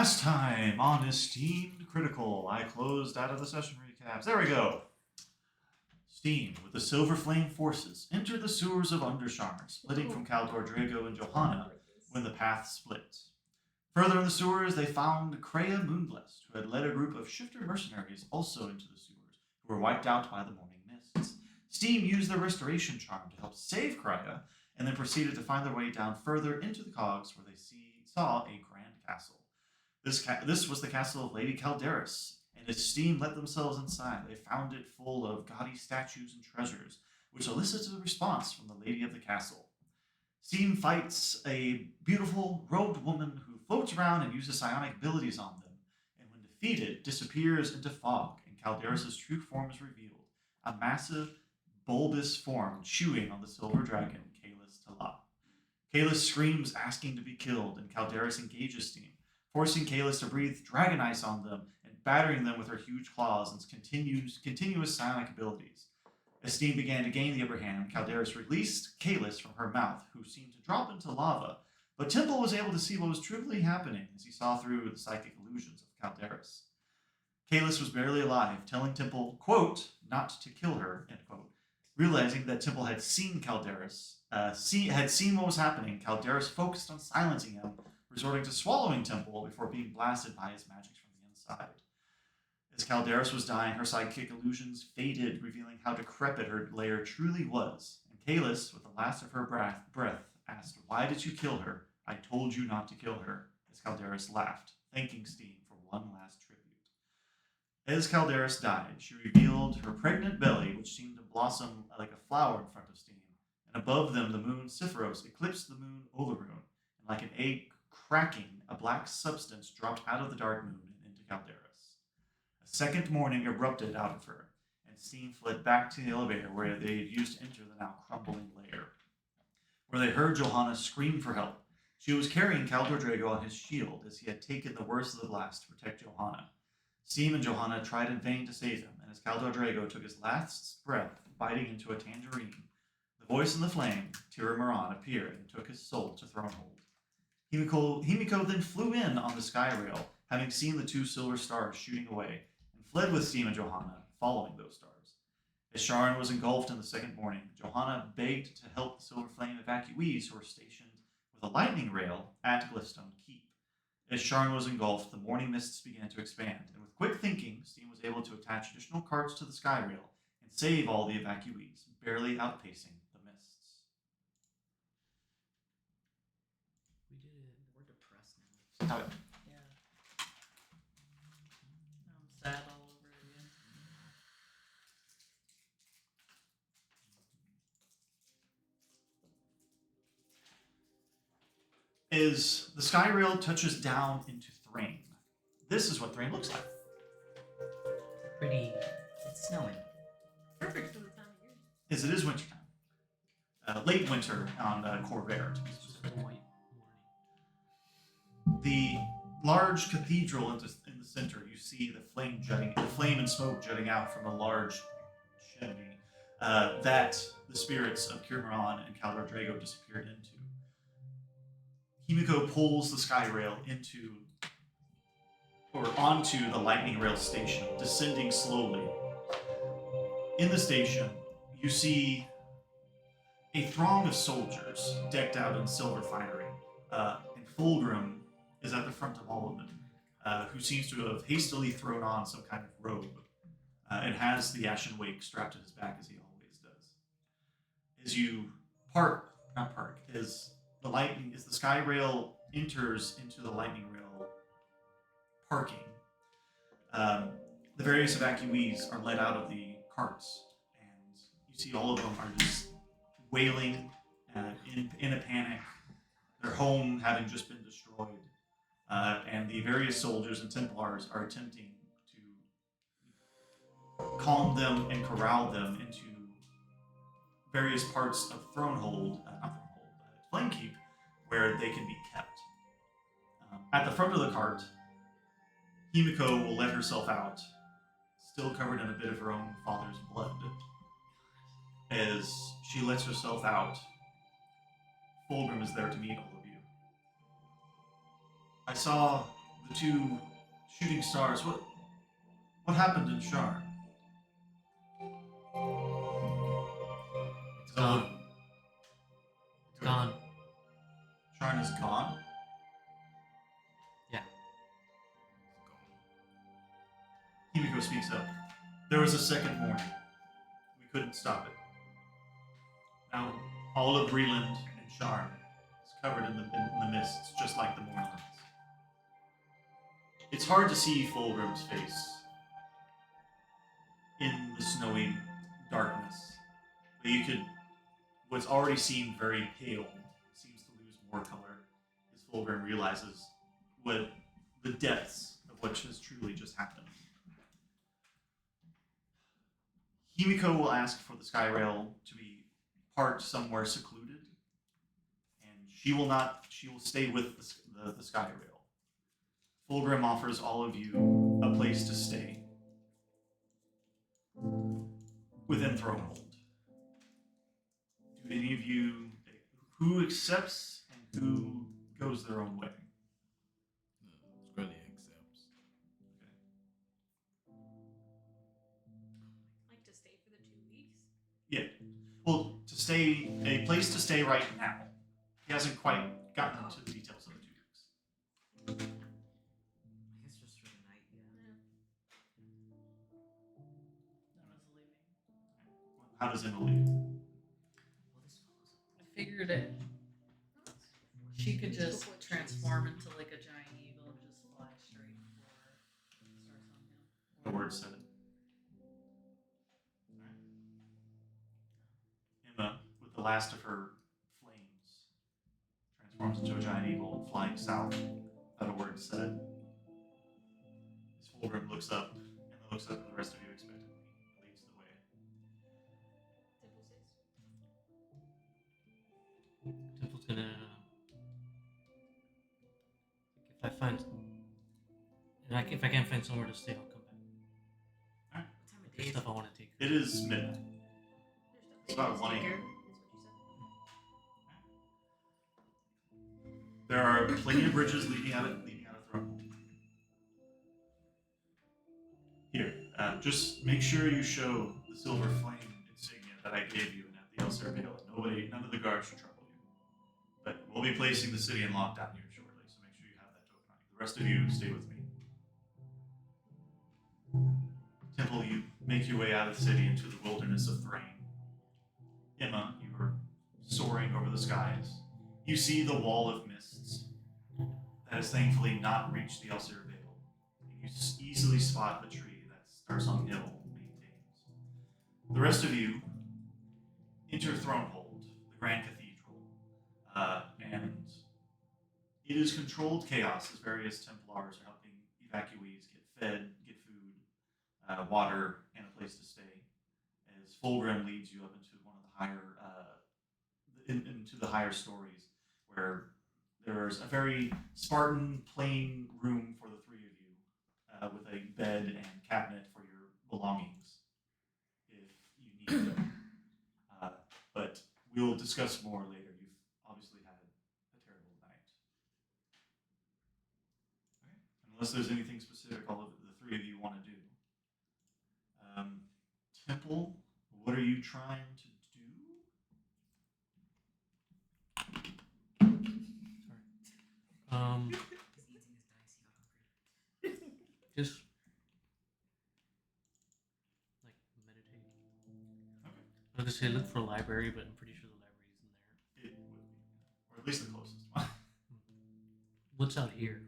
Last time on Esteemed Critical, I closed out of the session recaps. There we go. Steam, with the Silver Flame forces, entered the sewers of Undersharn, splitting from Caldor Drago and Johanna when the paths split. Further in the sewers, they found Kreia Moonblessed, who had led a group of shifter mercenaries also into the sewers, who were wiped out by the morning mists. Steam used their restoration charm to help save Kreia, and then proceeded to find their way down further into the cogs, where they saw a grand castle. This was the castle of Lady Calderis, and as Steam let themselves inside, they found it full of gaudy statues and treasures, which elicited a response from the lady of the castle. Steam fights a beautiful, robed woman who floats around and uses psionic abilities on them, and when defeated, disappears into fog, and Calderis' true form is revealed, a massive, bulbous form chewing on the silver dragon, Kalis Tala. Kalis screams, asking to be killed, and Calderis engages Steam, forcing Kalis to breathe dragon ice on them and battering them with her huge claws and continuous psionic abilities. As Steam began to gain the upper hand, Calderis released Kalis from her mouth, who seemed to drop into lava, but Temple was able to see what was truly happening as he saw through the psychic illusions of Calderis. Kalis was barely alive, telling Temple, quote, not to kill her, end quote. Realizing that Temple had seen Calderis, had seen what was happening, Calderis focused on silencing him, resorting to swallowing Temple before being blasted by his magics from the inside. As Calderis was dying, her psychic illusions faded, revealing how decrepit her lair truly was. And Kalis, with the last of her breath, asked, "Why did you kill her? I told you not to kill her," as Calderis laughed, thanking Steam for one last tribute. As Calderis died, she revealed her pregnant belly, which seemed to blossom like a flower in front of Steam, and above them the moon Siphoros eclipsed the moon Olaroon, and like an egg cracking, a black substance dropped out of the dark moon and into Calderis. A second morning erupted out of her, and Steam fled back to the elevator where they had used to enter the now crumbling lair, where they heard Johanna scream for help. She was carrying Caldor Drago on his shield, as he had taken the worst of the blast to protect Johanna. Steam and Johanna tried in vain to save him, and as Caldor Drago took his last breath, biting into a tangerine, the voice in the flame, Tira Moran, appeared and took his soul to Thronehold. Himiko then flew in on the sky rail, having seen the two silver stars shooting away, and fled with Steam and Johanna, following those stars. As Sharon was engulfed in the second morning, Johanna begged to help the Silver Flame evacuees who were stationed with a lightning rail at Glyphstone Keep. As Sharon was engulfed, the morning mists began to expand, and with quick thinking, Steam was able to attach additional carts to the sky rail and save all the evacuees, barely outpacing the mists. We did it. We're depressed now. Okay. Yeah. I'm sad all over again. As the sky rail touches down into Thrain, this is what Thrain looks like. Pretty. It's snowing. Perfect for the time of year. As it is wintertime. Late winter on Corvair, to be It's just a specific. white morning. The large cathedral in the center, you see the flame and smoke jutting out from a large chimney that the spirits of Kirmaran and Caldor Drago disappeared into. Himiko pulls the sky rail onto the lightning rail station, descending slowly. In the station, you see a throng of soldiers decked out in silver finery, and Fulgrim is at the front of all of them, who seems to have hastily thrown on some kind of robe, and has the Ashen Wake strapped to his back as he always does. As you as the sky rail enters into the lightning rail parking, the various evacuees are let out of the carts, and you see all of them are just wailing in a panic, their home having just been destroyed, and the various soldiers and Templars are attempting to calm them and corral them into various parts of Flamekeep, where they can be kept. At the front of the cart, Himiko will let herself out, still covered in a bit of her own father's blood. As she lets herself out, Fulgrim is there to meet all of you. I saw the two shooting stars. What happened in Sharn? It's gone. It's gone. Sharn is gone? Yeah. Himiko speaks up. There was a second morning. We couldn't stop it. Now, all of Breland and Sharn is covered in the mists, just like the Mournlands. It's hard to see Fulgrim's face in the snowy darkness, but you could. What's already seemed very pale seems to lose more color as Fulgrim realizes what the depths of what has truly just happened. Himiko will ask for the Skyrail to be parked somewhere secluded, and she will not. She will stay with the Skyrail. Fulgrim offers all of you a place to stay within Thronehold. Do any of you who accepts and who goes their own way? Scully accepts. Like to stay for the 2 weeks? Yeah. Well, to stay, a place to stay right now. He hasn't quite gotten into the details of the 2 weeks. I guess just for the night, yeah. Emma's leaving. How does Emma leave? Well, this fellow's I figured it. She could just transform into like a giant eagle and just fly straight for Stars on Hill. The word said. Emma, with the last of her flames, transforms into a giant eagle, flying south. That a word said. As Fulgrim looks up, and then looks up at the rest of you expectantly, leads the way. Temple 6. Temple's gonna. If I find. If I can't find somewhere to stay, I'll come back. Alright. What time of Day day is stuff I want to take? It is midnight. It's about 1 a.m. Is what you said. There are plenty of bridges leading out of Thronehold. Here, just make sure you show the silver flame insignia that I gave you at the Elser Vale. None of the guards should trouble you. But we'll be placing the city in lockdown here shortly, so make sure you have that token on you. The rest of you stay with me. Temple, you make your way out of the city into the wilderness of Thrain. Emma, you are soaring over the skies. You see the wall of mists that has thankfully not reached the Elser Vale. And you easily spot the tree that Starsong Hill maintains. The rest of you enter Thronehold, the Grand Cathedral, and it is controlled chaos as various Templars are helping evacuees get fed, get food, water, and a place to stay. As Fulgrim leads you up into one of the higher, into the higher stories, where there's a very Spartan, plain room for the three of you, with a bed and cabinet for your belongings, if you need them. But we'll discuss more later. You've obviously had a terrible night. Okay. Unless there's anything specific all of the three of you want to do. Temple, what are you trying to do? Sorry. He's eating his dice. He got hungry. Just like meditate. Okay. I was gonna say look for a library, but I'm pretty sure the library's in there. It would be, or at least the closest one. What's out here?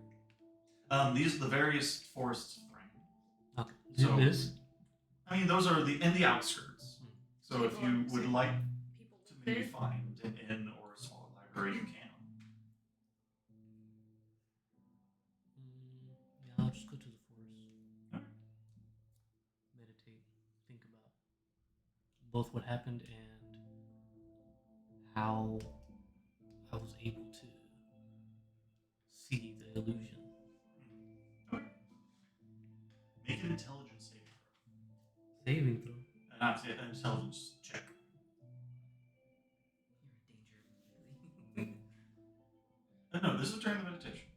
These are the various forests of Thrain. Okay. So- This? I mean, those are in the outskirts. So if you would like People to live maybe there. find an inn or a small library, you can. Yeah, I'll just go to the forest. Alright. Meditate. Think about both what happened and how I was able to see the illusion. Make an intelligence saving throw. Saving throw. Not an intelligence check. You're in danger immediately. No, this is during the meditation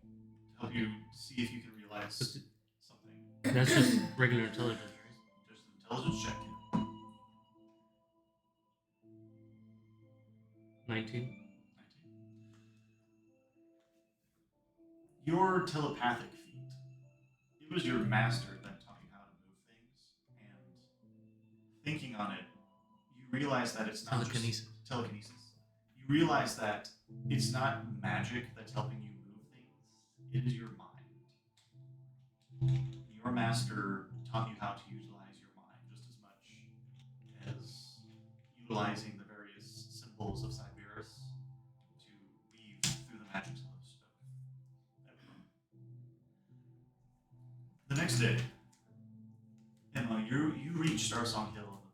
to help you see if you can has But something. that's just regular intelligence, right? Just an intelligence check. Yeah. 19. 19. Your telepathic feat. It was your master that taught you how to move things, and thinking on it, you realize that it's not Telekinesis. just telekinesis. You realize that it's not magic that's helping you move things. It is your mind. Your master taught you how to utilize your mind just as much as utilizing the various symbols of Cybirus to weave through the magics of the next day, Emma, you reach Starsong Hill in the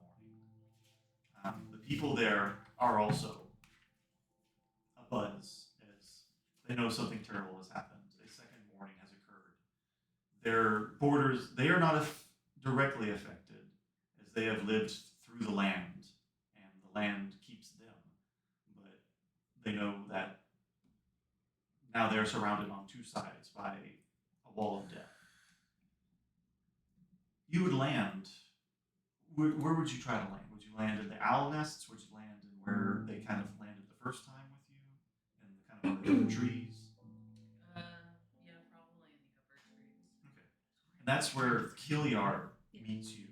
morning. The people there are also abuzz as they know something terrible has happened. A second mourning has occurred. Their borders, they are not directly affected as they have lived through the land and the land keeps them. But they know that now they're surrounded on two sides by a wall of death. You would land. Where would you try to land? Would you land in the owl nests? Would you land in where they kind of landed the first time with you, in the kind of under the trees? Yeah, probably in the upper trees. Okay, and that's where Kiliar meets you.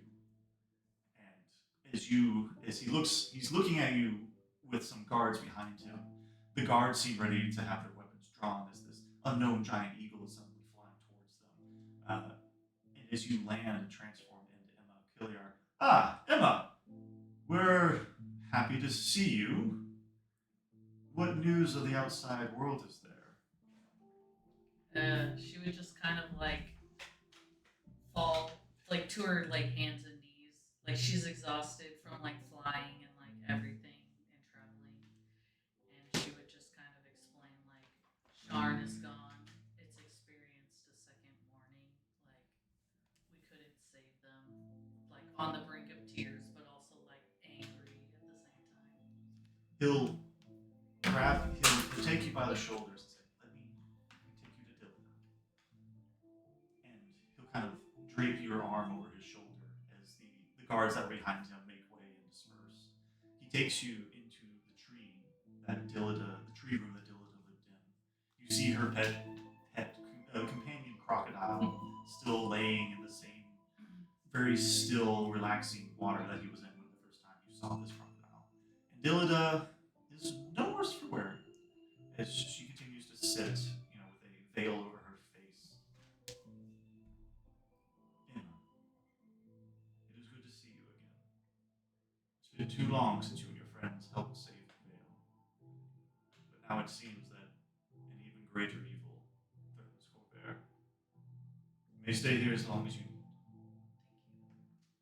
And he's looking at you with some guards behind him. The guards seem ready to have their weapons drawn as this unknown giant eagle is suddenly flying towards them. And as you land and transform into Emma Kiliar, Emma, we're happy to see you. What news of the outside world is there? She would just kind of like fall like to her like hands and knees. Like she's exhausted from like flying and like everything and traveling. And she would just kind of explain like Sharn is gone. It's experienced a second mourning. Like we couldn't save them. Like on the brink of tears, but also like angry at the same time. He'll take you by the shoulders and say, let me take you to Dylan. And he'll kind of drape your arm over his shoulder as the guards that are behind him make way and disperse. He takes you into the tree the tree room that Dillida lived in. You see her companion crocodile still laying in the same very still, relaxing water that he was in when the first time you saw this crocodile. And Dillida is no worse for wear as she continues to sit, with a veil over her face. Emma, it is good to see you again. It's been too long since you and your friends helped save the veil. But now it seems that an even greater evil threatens Corbert. You may stay here as long as you need.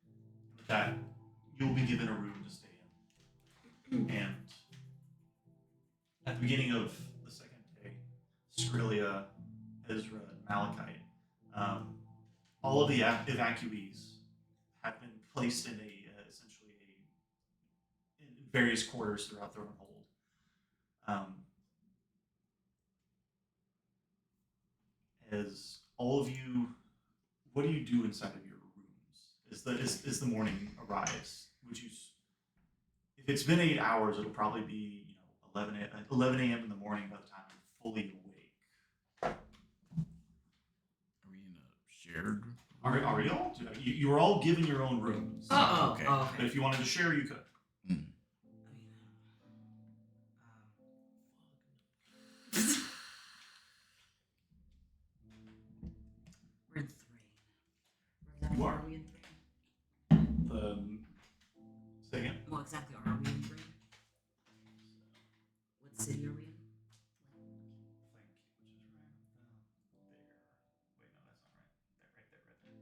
And with that, you'll be given a room to stay in. And at the beginning of the second day, Skrilia, Ezra, and Malachite, all of the evacuees have been placed in in various quarters throughout Thornhold. As all of you, what do you do inside of your rooms? As the morning arrives, would you? If it's been 8 hours, it'll probably be 11 a.m. in the morning by the time you're fully awake. Are we in a shared? Are you all? You were all given your own rooms. Oh, okay. okay. But if you wanted to share, you could. We're in three. You are. Are we in three? Say again. Well, exactly. Are we in three? What city are we in?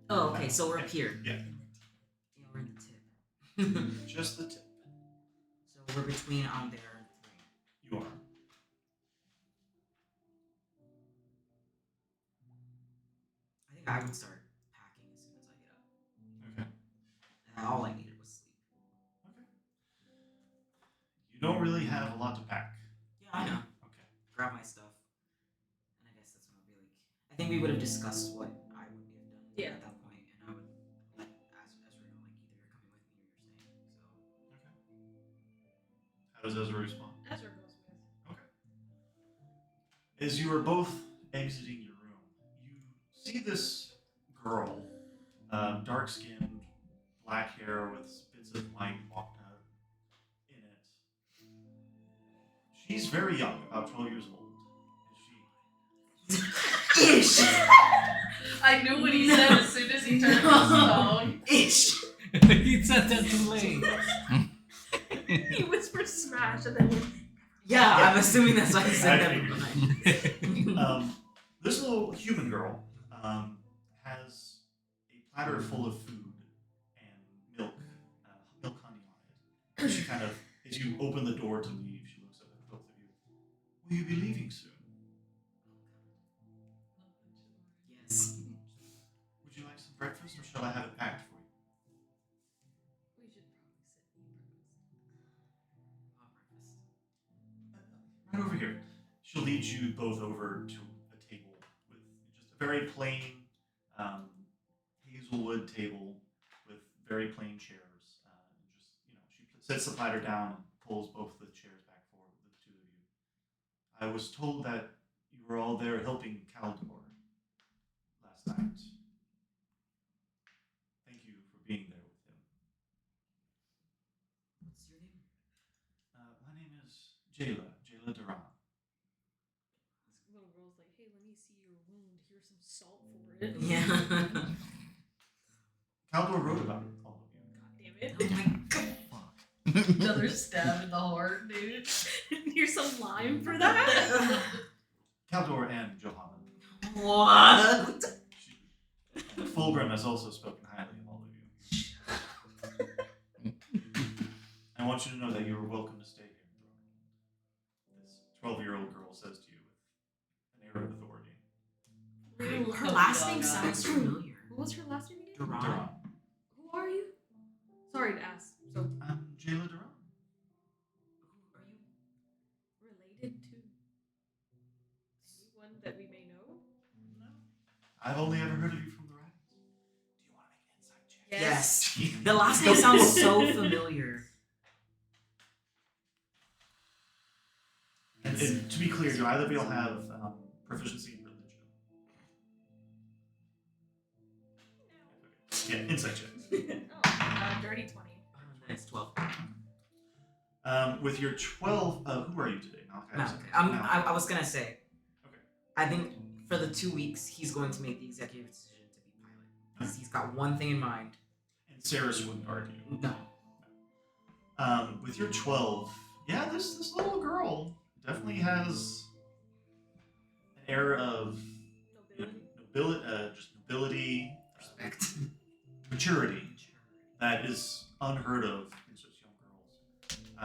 Oh, okay. So we're up here. Yeah. Yeah, we're in the tip. Just the tip. So we're between on there and three. You are. I think I would start packing as soon as I get up. Okay. And all I needed was sleep. Okay. You don't really have a lot to pack. Yeah, I know. Okay. Grab my stuff. And I guess that's when I'll be like. I think we would have discussed what I would Yeah. at that point, and I would let Ezra know, like, either you're coming with me or you're staying. So Okay. How does Ezra respond? Ezra goes with. Okay. As you are both exiting your room, you see this girl, dark skinned, black hair with bits of light in it. She's very young, about 12 years old. Is she? ish, I knew what he said as soon as he turned his phone. ish. He said that too late. He whispered smash and then went, Yeah, I'm assuming that's why he said I that. This little human girl has a platter full of food and milk, milk honey on it. She kind of, as you open the door to leave, she looks up at both of you. Will you be leaving soon? Yes. Would you like some breakfast, or shall I have it packed for you? we should probably sit and eat breakfast. Right over here. She'll lead you both over to a table with just a very plain hazelwood table with very plain chairs. She sets the platter down and pulls both the chairs back forward with the two of you. I was told that you were all there helping Caldor last night. Thank you for being there with him. What's your name? My name is Jayla Duran. This little girl's like, hey, let me see your wound. Here's some salt for it. Yeah. Caldor wrote about it, all of you. God damn it. Oh my god. Fuck. Another stab in the heart, dude. Here's some lime for that. Caldor and Johanna. What? Fulgrim has also spoken highly of all of you. I want you to know that you are welcome to stay here. This 12-year-old girl says to you with an air of authority. Her last name sounds familiar. What was her last name again? Duran. Who are you? Sorry to ask. So, I'm Jayla Duran. Who are you? related to anyone that we may know? No. I've only ever heard of you from the writings. Do you want to make an insight check? Yes. The last name sounds so familiar. And to be clear, do either of you have proficiency in religion? Yeah, insight check. Dirty 20. It's 12. With your 12, who are you today? Malachi? Malachi. I was gonna say. Okay. I think for the 2 weeks, he's going to make the executive decision to be pilot. Because he's got one thing in mind. And Saris wouldn't argue. No. With your 12, yeah, this little girl definitely has an air of nobility, Respect. maturity that is unheard of in such young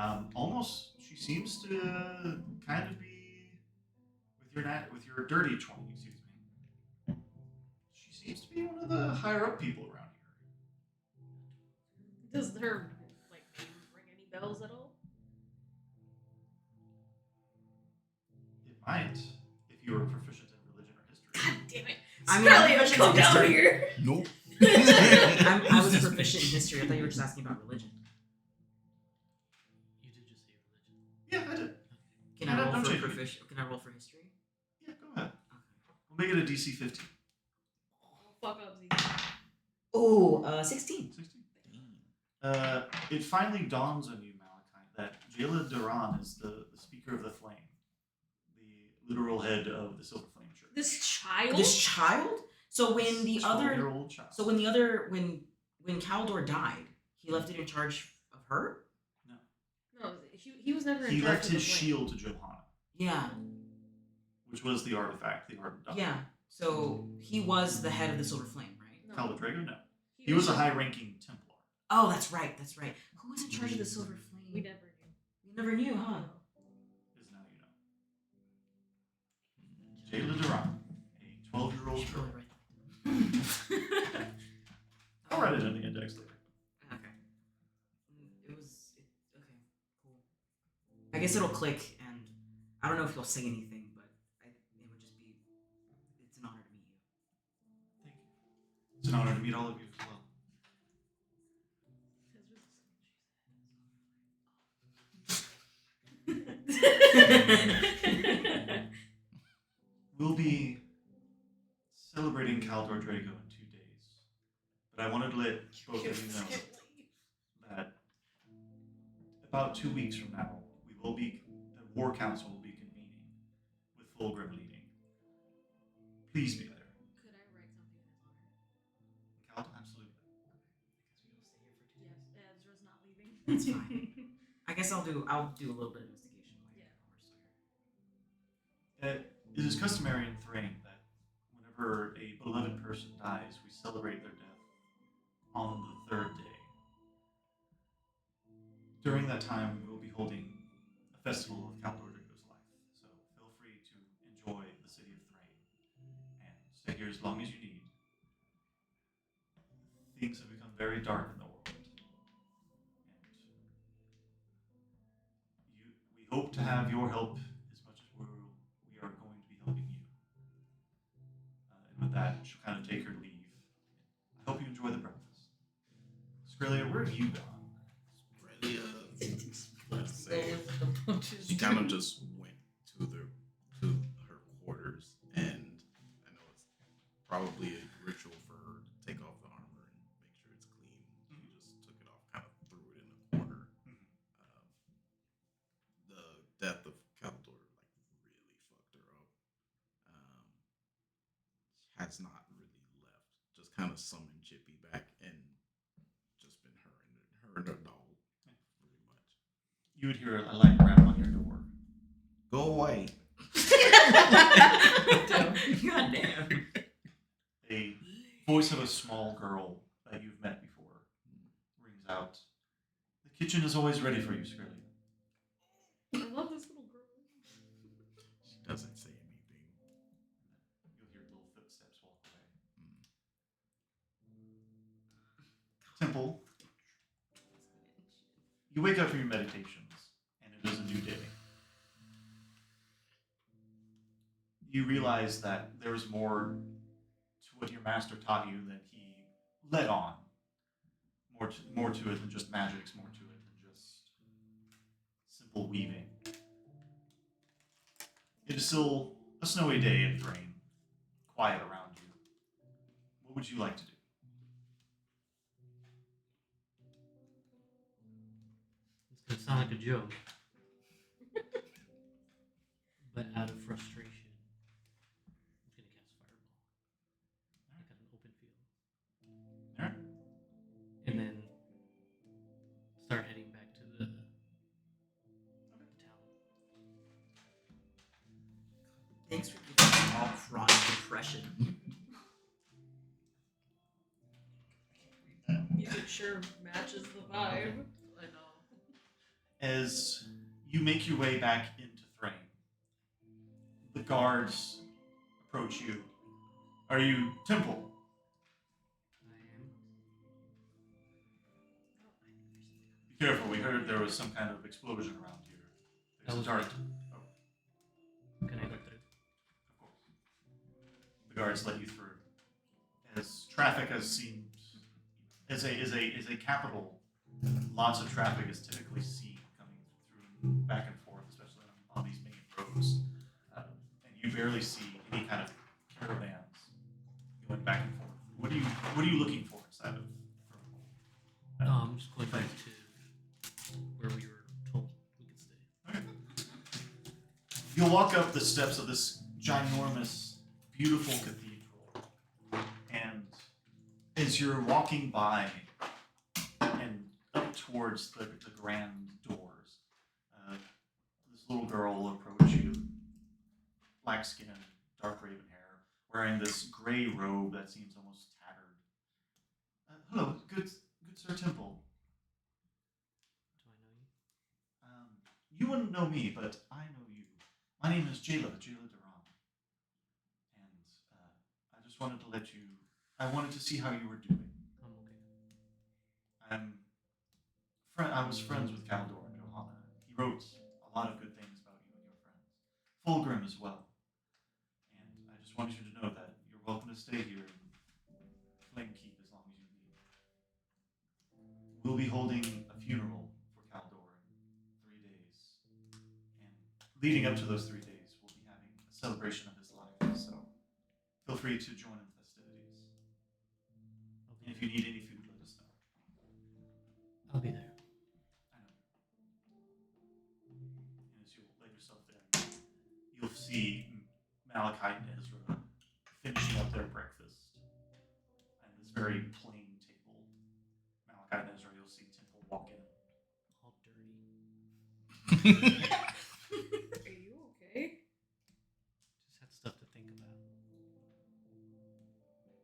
girls. Almost, she seems to kind of be with your dirty 20, excuse me. She seems to be one of the higher up people around here. Does her name ring any bells at all? It might, if you were proficient in religion or history. God damn it. I mean, Smelly, I'm come proficient in down history. here. Nope. I was proficient in history. I thought you were just asking about religion. You did just say religion. Yeah, I did. Can Yeah, I roll don't for change it. proficient? Can I roll for history? Yeah, go ahead. Okay. We'll make it a DC 15. Fuck up, Z. Oh, 16. 16. It finally dawns on you, Malachi, that Jayla Duran is the speaker of the flame, the literal head of the Silver Flame Church. This child? This child? So when the other, 12-year-old child. so when Caldor died, he left it in charge of her. No, he was never in He charge left of the his flame. shield to Johanna, Yeah, which was the artifact, the Ardent Dawn. yeah. So he was the head of the Silver Flame, right? No. Calvadrago, no. He was a just- high-ranking Templar. Oh, that's right. That's right. Who was in charge of the Silver Flame? We never knew. We never knew, huh? Is now you know. Jayla Duran, a 12-year-old Should girl. probably write that. I'll write it in the index later. Okay. Okay, cool. I guess it'll click, and I don't know if he'll say anything, but it would just be, it's an honor to meet you. Thank you. an honor to meet all of you as well. We'll be celebrating Caldor Drago in 2 days, but I wanted to let both of you know that about 2 weeks from now, the War Council will be convening with Fulgrim leading. Please be there. Could I write something in his honor? Cal, absolutely. I guess we don't stay here for 2 days. Yes, Ezra's not leaving. That's fine. I guess I'll do a little bit of investigation while we're still here. It is customary in Thrain that whenever a beloved person dies, we celebrate their death on the 3rd day. During that time, we will be holding a festival of Caldor Drago's life, so feel free to enjoy the city of Thrain and stay here as long as you need. Things have become very dark in the world, and we hope to have your help as much as we are going to be helping you. And with that, she'll kind of take her leave. I hope you enjoy the breakfast. Skrillia, where have you gone? Let's say she kind of just went to her quarters, and I know it's probably a ritual for her to take off the armor and make sure it's clean. She just took it off, kind of threw it in the corner. The death of Caldor really fucked her up. Has not really left. Just kind of summoned Chippy back, and just been her and her dog. You would hear a light rap on your door. Go away. God damn. A voice of a small girl that you've met before rings out. The kitchen is always ready for you, Skrillia. I love this little girl. She doesn't say anything. You'll hear little footsteps walk away. Temple, you wake up from your meditations, and it is a new day. You realize that there is more to what your master taught you than he let on. More to it than just magics, more to it than just simple weaving. It is still a snowy day in Thrain, quiet around you. What would you like to do? It's gonna sound like a joke, but out of frustration, I'm gonna cast fireball, like at an open field, Alright. and then start heading back to the town. Thanks for giving me all chronic depression. Music sure matches the vibe. I know. As you make your way back into Thrain, the guards approach you. Are you Temple? I am. Be careful, we heard there was some kind of explosion around here. There's a was dart. me. Oh, Can I go through? of course. The guards let you through. As traffic has seemed is a capital, lots of traffic is typically seen coming through back and forth, especially on these main roads. And you barely see any kind of caravans going back and forth. What are you looking for inside of I'm just going back to where we were told we could stay. Okay. You'll walk up the steps of this ginormous, beautiful cathedral, and as you're walking by and up towards the grand doors, this little girl will approach you, black skin, dark raven hair, wearing this gray robe that seems almost tattered. Hello, good Sir Temple. Do I know you? You wouldn't know me, but I know you. My name is Jayla Duran. And I just wanted to I wanted to see how you were doing. I'm okay. I was friends with Caldor and Johanna. He wrote a lot of good things about you and your friends. Fulgrim as well. And I just wanted you to know that you're welcome to stay here in Flamekeep holding a funeral for Caldor in 3 days. And leading up to those 3 days, we'll be having a celebration of his life. So feel free to join in the festivities. I'll be And if you need any food, let us know. I'll be there. I know. And as you'll lay yourself there, you'll see Malachi and Ezra finishing up their breakfast. And this very plain table. Malachi and Ezra, you'll see Temple walk in. All dirty. Are you okay? Just had stuff to think about. That's fair.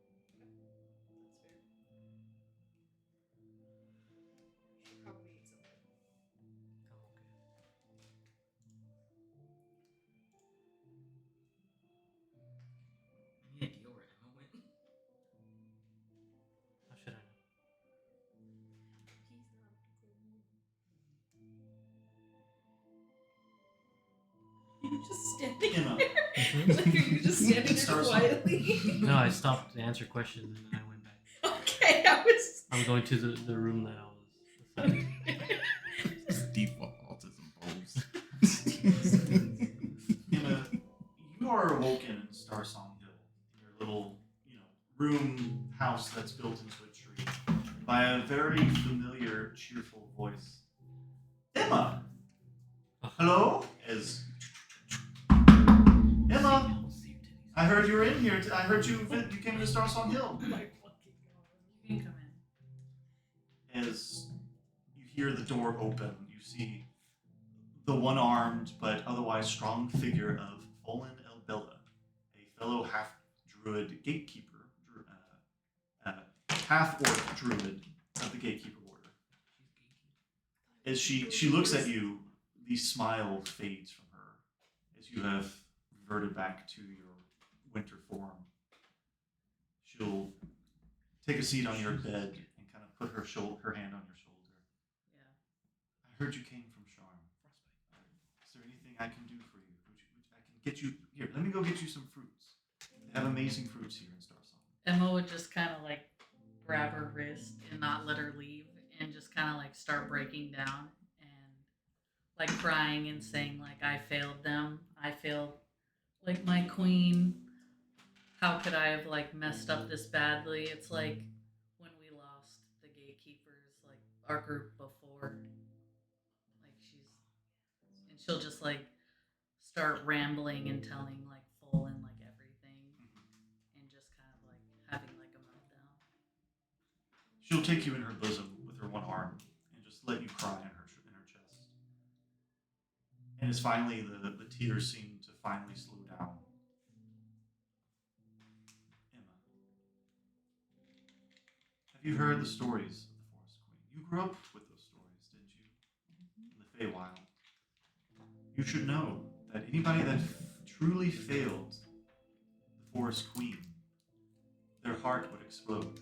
She probably ate something. I'm okay. Any idea where Emma went? How should I know? He's not a good mood. Are you just standing Emma. there? Like, are you just standing there Stars. quietly? No, I stopped to answer questions and then I went back. Okay, I was. I'm going to the room that I was assigned. Just default autism pose. Emma, you are awoken in Star Song Hill, in your little, room house that's built into a tree, by a very familiar, cheerful voice. Emma! Hello? Emma! I heard you were in here. I heard you came to Star Song Hill. Oh my fucking god. You can come in. As you hear the door open, you see the one-armed but otherwise strong figure of Olin Elbella, a fellow half-druid gatekeeper, half-orc druid of the gatekeeper order. As she looks at you, the smile fades from her as you have reverted back to your winter form. She'll take a seat on your bed and kind of put her hand on your shoulder. Yeah. I heard you came from Charm. Is there anything I can do for you? I can get you here. Let me go get you some fruits. They have amazing fruits here in Star Song. Emma would just kind of like grab her wrist and not let her leave and just kind of like start breaking down and like crying and saying like I failed them. I failed like my queen. How could I have like messed up this badly? It's like when we lost the gatekeepers, like our group before. Like she'll just like start rambling and telling like full and like everything and just kind of like having like a meltdown. She'll take you in her bosom with her one arm and just let you cry in her chest. And as finally the tears seem to finally slow down. Emma, have you heard the stories of the Forest Queen? You grew up with those stories, didn't you? In the Feywild. You should know that anybody that truly failed the Forest Queen, their heart would explode.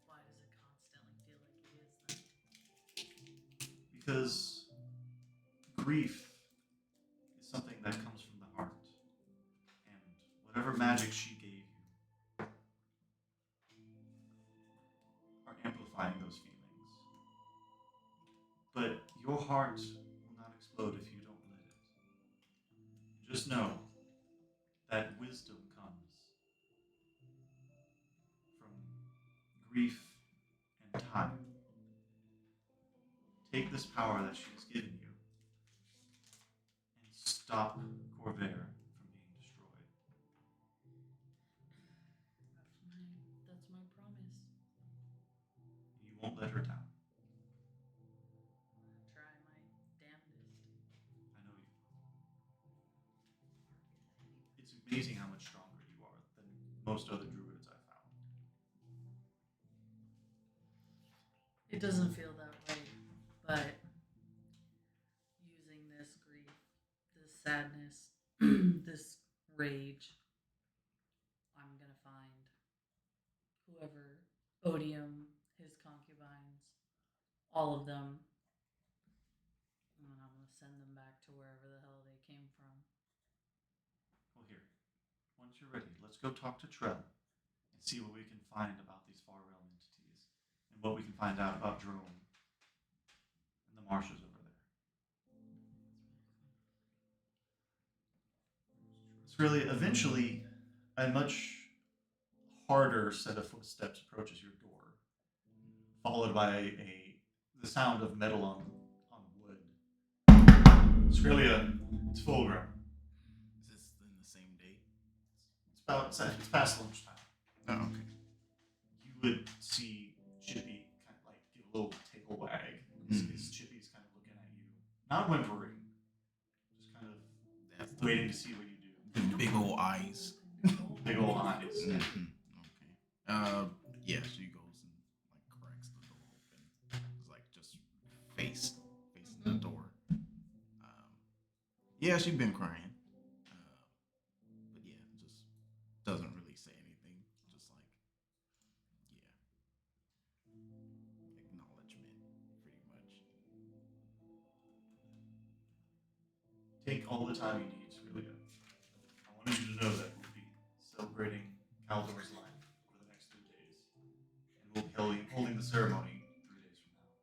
Why does it constantly feel like it is then? Because grief is something that comes from the heart. And whatever magic she gave you are amplifying those feelings. But your heart will not explode if you don't let it. Just know that wisdom comes from grief and time. Take this power that she has given you and stop Corvair from being destroyed. That's my promise. You won't let her down. I'm gonna try my damnedest. I know you. It's amazing how much stronger you are than most other druids I've found. It doesn't feel that way, but using this grief, this sadness, this rage, I'm gonna find whoever, Odium, his concubines, all of them, and I'm gonna send them back to wherever the hell they came from. Well, here. Once you're ready, let's go talk to Trell and see what we can find about these far realm entities. and what we can find out about Jerome and the marshes over there. It's really eventually a much harder set of footsteps approaches your door, followed by the sound of metal on wood. Australia, it's full grown. Is this in the same day? It's past lunchtime. Oh, okay. You would see Chippy kind of like give a little tail wag. His Chippy's kind of looking at you, not whimpering, just kind of That's waiting to see what you do. the big old eyes. Big old eyes. Okay. Yeah, she goes and like cracks the door open. It's like just facing the door. Yeah, she's been crying. But yeah, just doesn't really say anything. Just like, yeah, acknowledgement, pretty much. Take all the time you need, Australia. I wanted you to know that we'll be celebrating Caldor's life over the next 3 days. And we'll be holding the ceremony 3 days from now.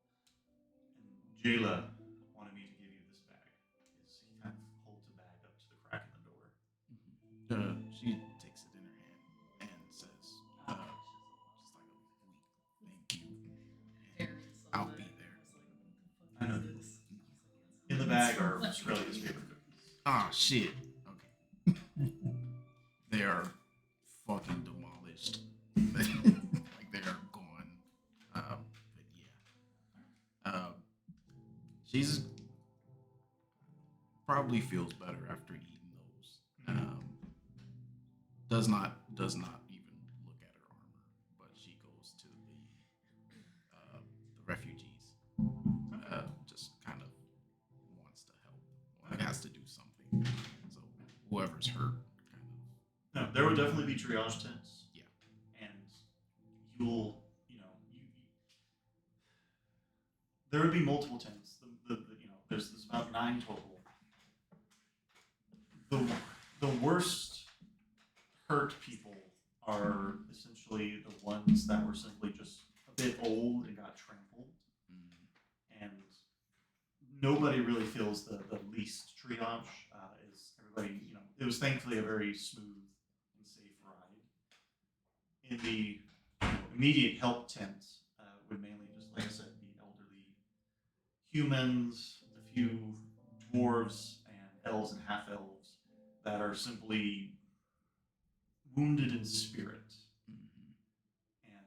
And Jayla wanted me to give you this bag. As he kind of holds a bag up to the crack in the door. She takes it in her hand and says, just like a weak thank you. And I'll be there. I know. In the bag are Australia's favorite cookies. Ah, shit. Okay. They are fucking demolished. Like they are gone. But yeah. She's probably feels better after eating those. Does not even look at her armor, but she goes to the refugees. Just kind of wants to help. Like has to do something. So whoever's hurt, kind of. No, there would definitely be triage tents. Yeah. And you there would be multiple tents. There's about 9 total. The worst hurt people are essentially the ones that were simply just a bit old and got trampled. And nobody really feels the least triage. Is everybody, it was thankfully a very smooth and safe ride. In the immediate help tent would mainly just, like I said, be elderly humans, a few dwarves and elves and half elves that are simply wounded in spirit. And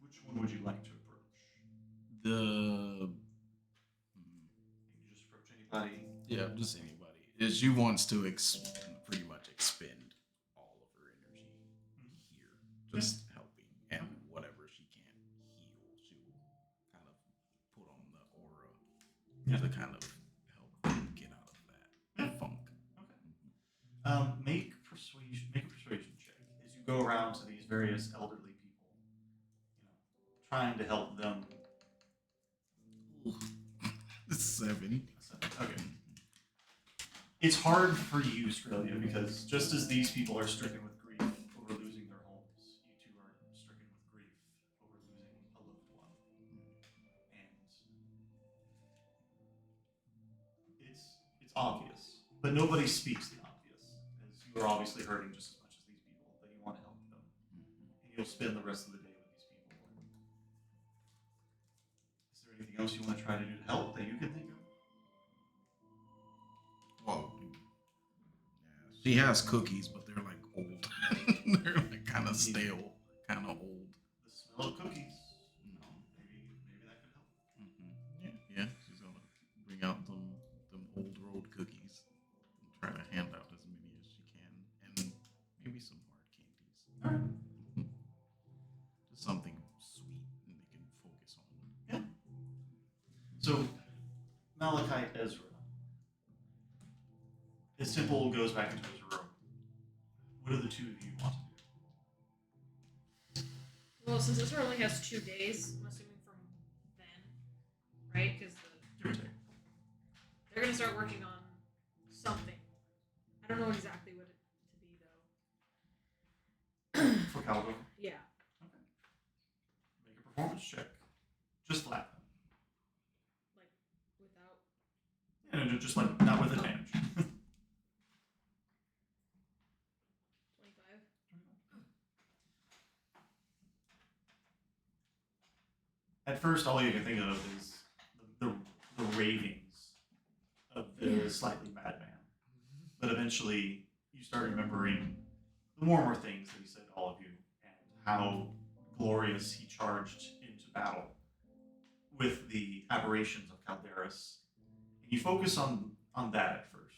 which one would you like to approach? The You can just approach anybody. yeah, just anybody. She wants to pretty much expend all of her energy here, just helping, and whatever she can heal, she will kind of put on the aura to kind of help them get out of that funk. Make a persuasion check as you go around to these various elderly people, trying to help them. 7. Okay. It's hard for you, Australia, because just as these people are stricken with grief over losing their homes, you two are stricken with grief over losing a loved one. And it's obvious, but nobody speaks the obvious, as you are obviously hurting just as much as these people, but you want to help them. And you'll spend the rest of the day with these people. Is there anything else you want to try to do to help that you can think of? Well, yeah, she has cookies, but they're like old. They're like kind of stale, kind of old. The smell of cookies. Maybe that could help. Yeah. She's gonna bring out them old road cookies and try to hand out as many as she can, and maybe some hard candies. All right. Just something sweet and they can focus on. Yeah. So, Malachite Ezra. His temple goes back into his room. What do the two of you want to do? Well, since this only has 2 days, I'm assuming from then, right? Because Give or take. they're gonna start working on something. I don't know exactly what it to be though. For Caldor? Yeah. Performance check. Just flat. Like without. And just like not with advantage. 25. At first, all you can think of is the ravings of the slightly mad man. But eventually, you start remembering the warmer things that he said to all of you and how glorious he charged into battle with the aberrations of Calderis. And you focus on that at first.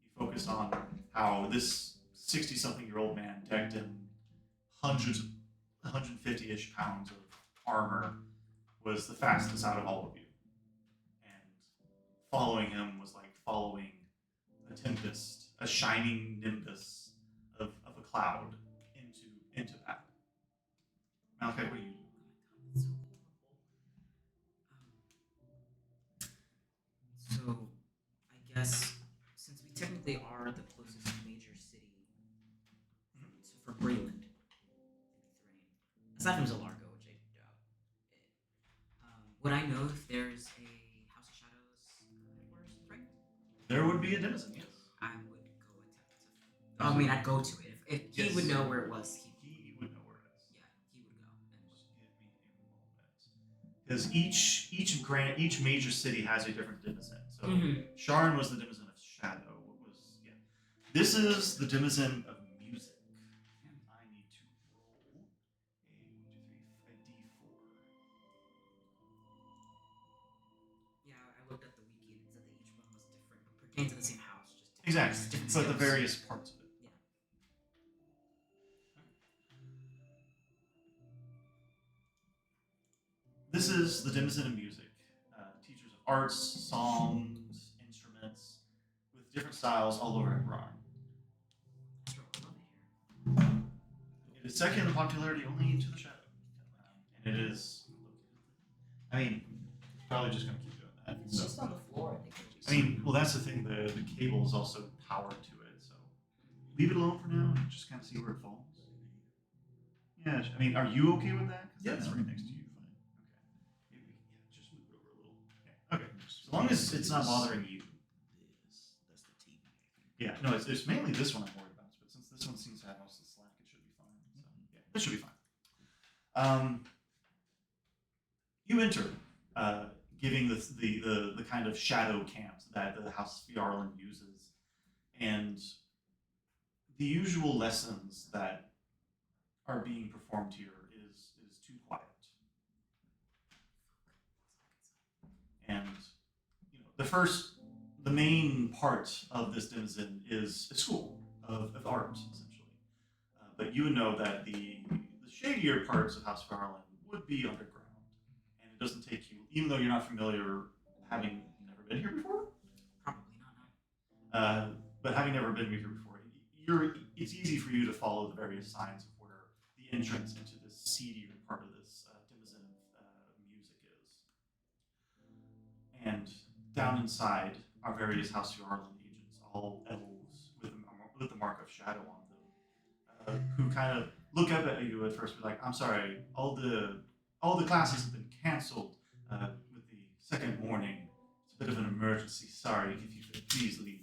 You focus on how this 60-something-year-old man decked in hundreds of 150-ish pounds of armor was the fastest out of all of you. And following him was like following a tempest, a shining nimbus of a cloud into battle. Malachi, what do you do? That's so horrible. So, I guess since we technically are the closest major city for Greenland, aside from Zalargo, which I doubt it, would I know if there's a House of Shadows headquarters, right? There would be a denizen, yes. I would go attempt to. I mean, I'd go to it. If he Yes. would know where it was, He would know where it is. yeah, he would go. And Just give me a moment. Because each major city has a different denizen. So Sharn was the denizen of shadow. What was This is the denizen of music. And I need to roll a d4. yeah, I looked at the wiki and it said that each one was different, but pertained to the same house. Just different, Exactly. different But the skills. various parts of it. Yeah. This is the denizen of music. Teachers of arts, songs, instruments, with different styles all over Ebron. That's what I love it here. It is second in popularity only to the shadow. And it is. I mean, it's probably just going to keep doing that. It's So. just on the floor. I think it'll be I mean, well, that's the thing. The cable is also powered to it, so leave it alone for now and just kind of see where it falls. Yeah, I mean, are you okay with that? Because that's right next to you. Fine. Okay. Maybe we can just move it over a little. Yeah. Okay. As long as it's not bothering you. That's the TV. Yeah. No, it's mainly this one I'm worried about. But since this one seems to have most of the slack, it should be fine. So yeah, this should be fine. You enter. Giving the kind of shadow camps that the House of Fjarland uses, and the usual lessons that are being performed here is too quiet. And the main part of this denizen is a school of art, essentially. But you would know that the shadier parts of House of Fjarland would be underground, and it doesn't take you, even though you're not familiar, having never been here before. probably not. No. But having never been here before, it's easy for you to follow the various signs of where the entrance into this seedier part of this denizen of music is. And down inside are various House of Arlen agents, all elves with the mark of shadow on them, who kind of look up at you at first, be like, "I'm sorry, all the classes have been canceled with the second morning. It's a bit of an emergency. Sorry, if you could please leave."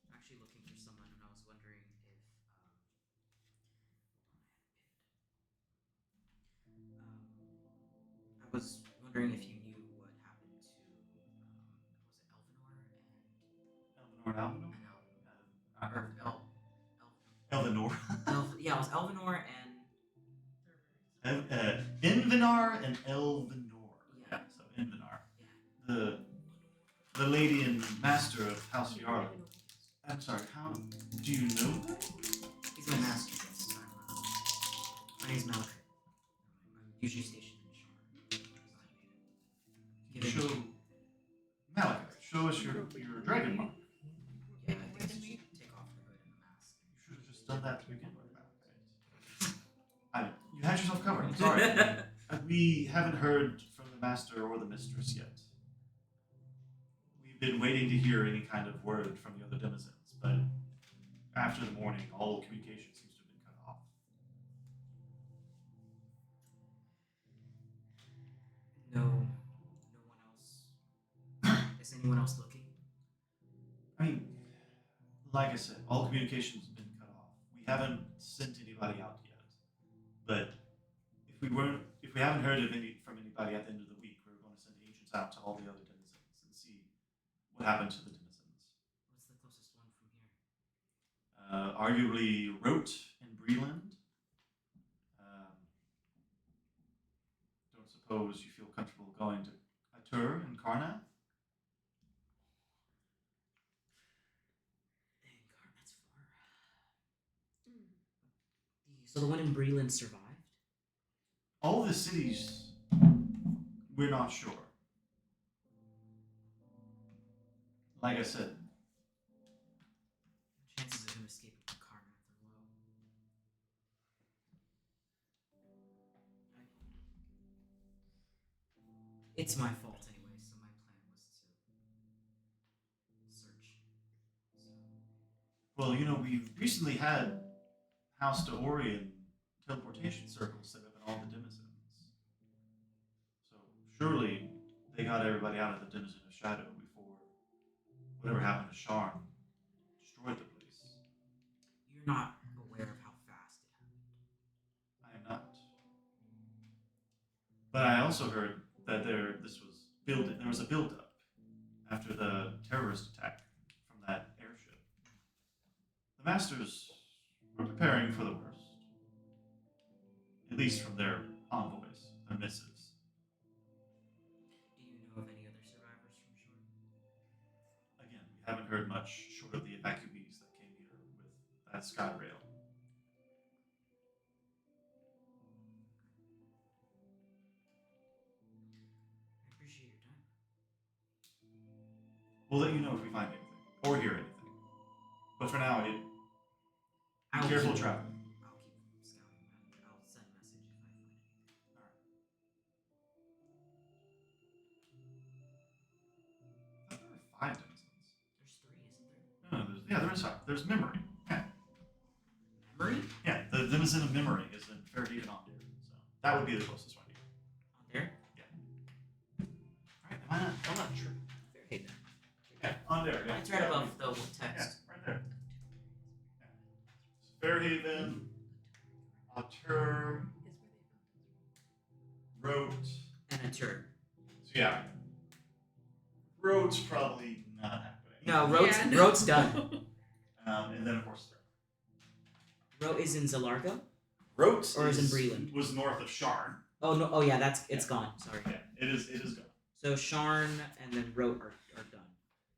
I'm actually looking for someone, and I was wondering if I was wondering if you knew what happened to was it Elvinor Elvinor and Alvinor? and Elvinor. Yeah, it was Elvinor and Invinar and Elvinor. Yeah. So Invinar. yeah. The lady and master of House Yarla. I'm sorry, how do you know them? He's my master. Yes, my name's Malachi. I'm usually stationed in Shar. Show Malachi, show us your dragon mark. Yeah, I guess you should take off the hood and the mask. You should have just done that to begin with, Malachi. You had yourself covered, I'm sorry. We haven't heard from the master or the mistress yet. We've been waiting to hear any kind of word from the other denizens, but after the morning, all communication seems to have been cut off. anyone else looking? I mean, like I said, all communication's been cut off. We haven't sent anybody out yet. But if we haven't heard from anybody at the end of the week, we're going to send agents out to all the other denizens and see what happened to the denizens. What's the closest one from here? Arguably Rote and Breland. Don't suppose you feel comfortable going to Atur and Karnath? Dang, God, that's far. So the one in Breland survived? All the cities, we're not sure. Like I said, Chances of him escaping from Karnath are low. It's my fault anyway, so my plan was to search. So, well, we've recently had House Deorian teleportation circles set up in all the denizens. So surely they got everybody out of the Denizen of Shadow before whatever happened to Sharn destroyed the place. you're not aware of how fast it happened. I am not. But I also heard that there was a build-up after the terrorist attack from that airship. The Masters were preparing for the worst. At least from their envoys, their missives. Do you know of any other survivors from Shore? Again, we haven't heard much short of the evacuees that came here with that sky rail. I appreciate your time. We'll let you know if we find anything or hear anything. But for now, be I'll careful keep- traveling. I'll keep scouting and I'll send a message if I find anything. I thought there were 5 denizens. There's 3, isn't there? No, there is 5. There's memory. Yeah. Memory? Yeah, the denizen of memory is in Fairhaven on there. So that would be the closest one here. On there? Alright, am I not sure? Fairhaven. Yeah, on there, yeah. It's right above the Yeah, text. right there. Yeah. So Fairhaven, Atur, Rote. And a turd. So yeah. Rote's probably not happening. No, Yeah, no. Rote's done. And then of course Rote is in Zalargo? Rote Or is in Breland? was north of Sharn. Oh no! Oh yeah, it's gone. Sorry. Yeah, it is gone. So Sharn and then Rote are done.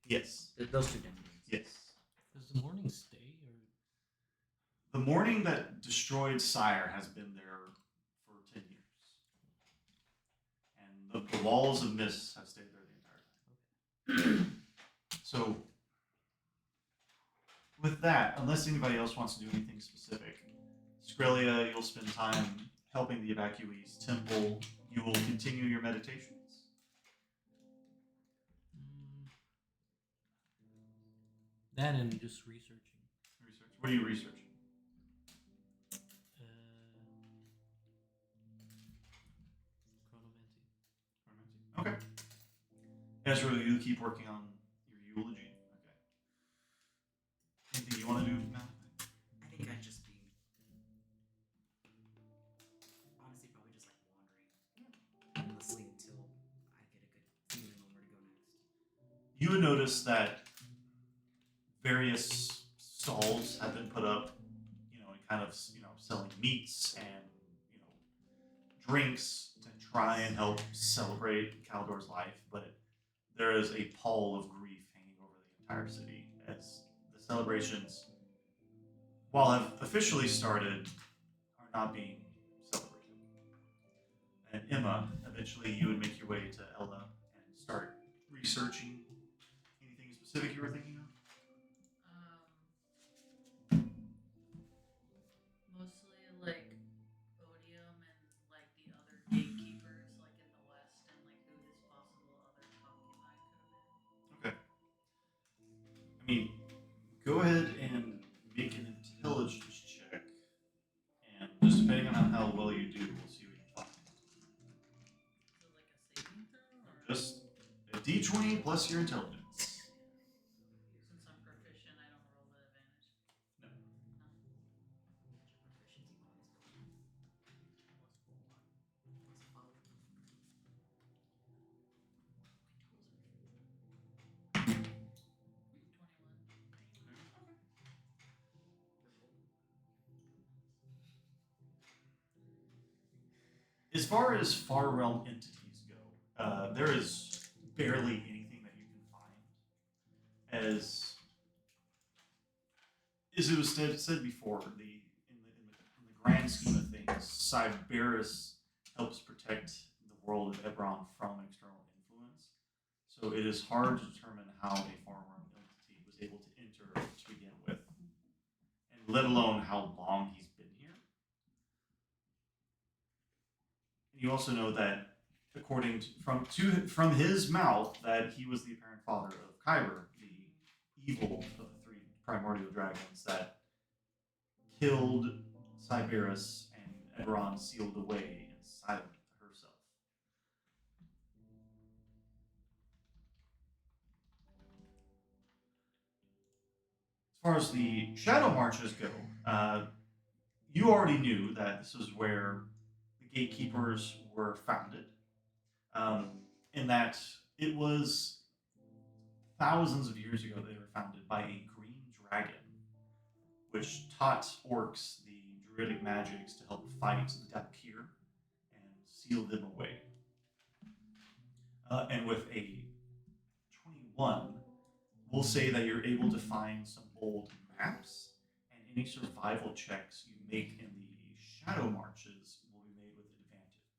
Yes. Those 2 done. Yes. Does the morning stay or? The morning that destroyed Sire has been there for 10 years. And the walls of mist have stayed there the entire time. So, with that, unless anybody else wants to do anything specific, Skrelia, you'll spend time helping the evacuees. Temple, you will continue your meditations. That and just researching. Research. What are you researching? Chronomancy. Okay. Ezra, you keep working on your eulogy. Okay. Anything you want to do now? I think I'd just be honestly probably just like wandering endlessly until I get a good feeling on where to go next. You would notice that various stalls have been put up, and kind of, selling meats and, drinks to try and help celebrate Caldor's life, but there is a pall of grief hanging over the entire city as the celebrations, while have officially started, are not being celebrated. And Emma, eventually you would make your way to Ella and start researching anything specific you were thinking of? Mostly like Odium and like the other gatekeepers, like in the west, and like who this possible other concubine could have been. Okay. I mean, go ahead and make an intelligence check, and just depending on how well you do, we'll see what you find. Is it like a saving throw or? Just a D20 D20 plus your intelligence. Since I'm proficient, I don't roll with advantage. No. Proficiency bonus plus a follow. As far as far realm entities go, there is barely anything that you can find. As it was said before, in the grand scheme of things, Cyberus helps protect the world of Ebron from external influence. So it is hard to determine how a far realm entity was able to enter to begin with, and let alone how long he's been here. And you also know that, according from his mouth, that he was the apparent father of Kyber, the evil of the three primordial dragons that killed Cyberus and Eberron sealed away inside of herself. As far as the Shadow Marches go, you already knew that this is where the gatekeepers were founded, in that it was thousands of years ago they were founded by a green dragon, which taught orcs the druidic magics to help fight the Dapkir and seal them away. And with a 21, we'll say that you're able to find some old maps, and any survival checks you make in the Shadow Marches will be made with advantage.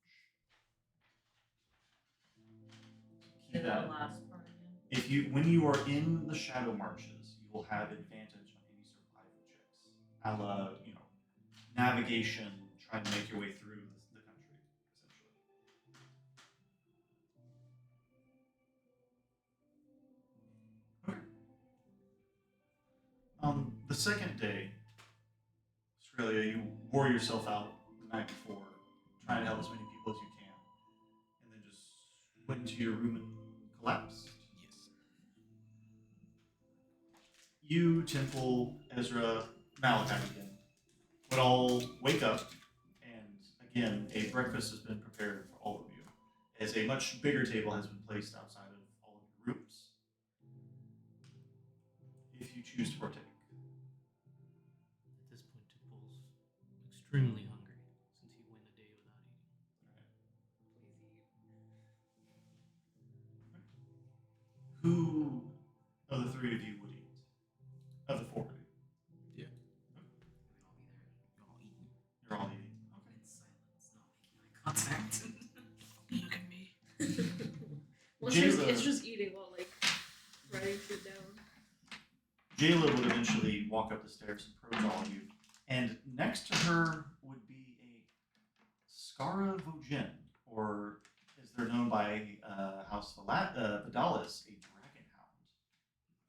Say Keep that that. last part again. When you are in the Shadow Marches, you will have advantage on any survival checks, a la, navigation, trying to make your way through the country, essentially. Okay. The second day, Australia, you wore yourself out the night before, trying to help as many people as you can, and then just went into your room and collapsed. Yes. You, Temple, Ezra, Malachi again would all wake up, and again, a breakfast has been prepared for all of you, as a much bigger table has been placed outside of all of your rooms, if you choose to partake. At this point, Tipple's extremely hungry since he went a day without eating. Please eat. Who of the three of you would eat? Of the four of you? Yeah. We'd all be there. Y'all eating. You're all eating. Okay. In silence, not making eye contact. Look at me. Well, Jayla- it's just eating while like writing shit down. Jayla would eventually walk up the stairs and approach all of you, and next to her would be a Skara Vogin, or as they're known by House Vidalis, a dragon hound.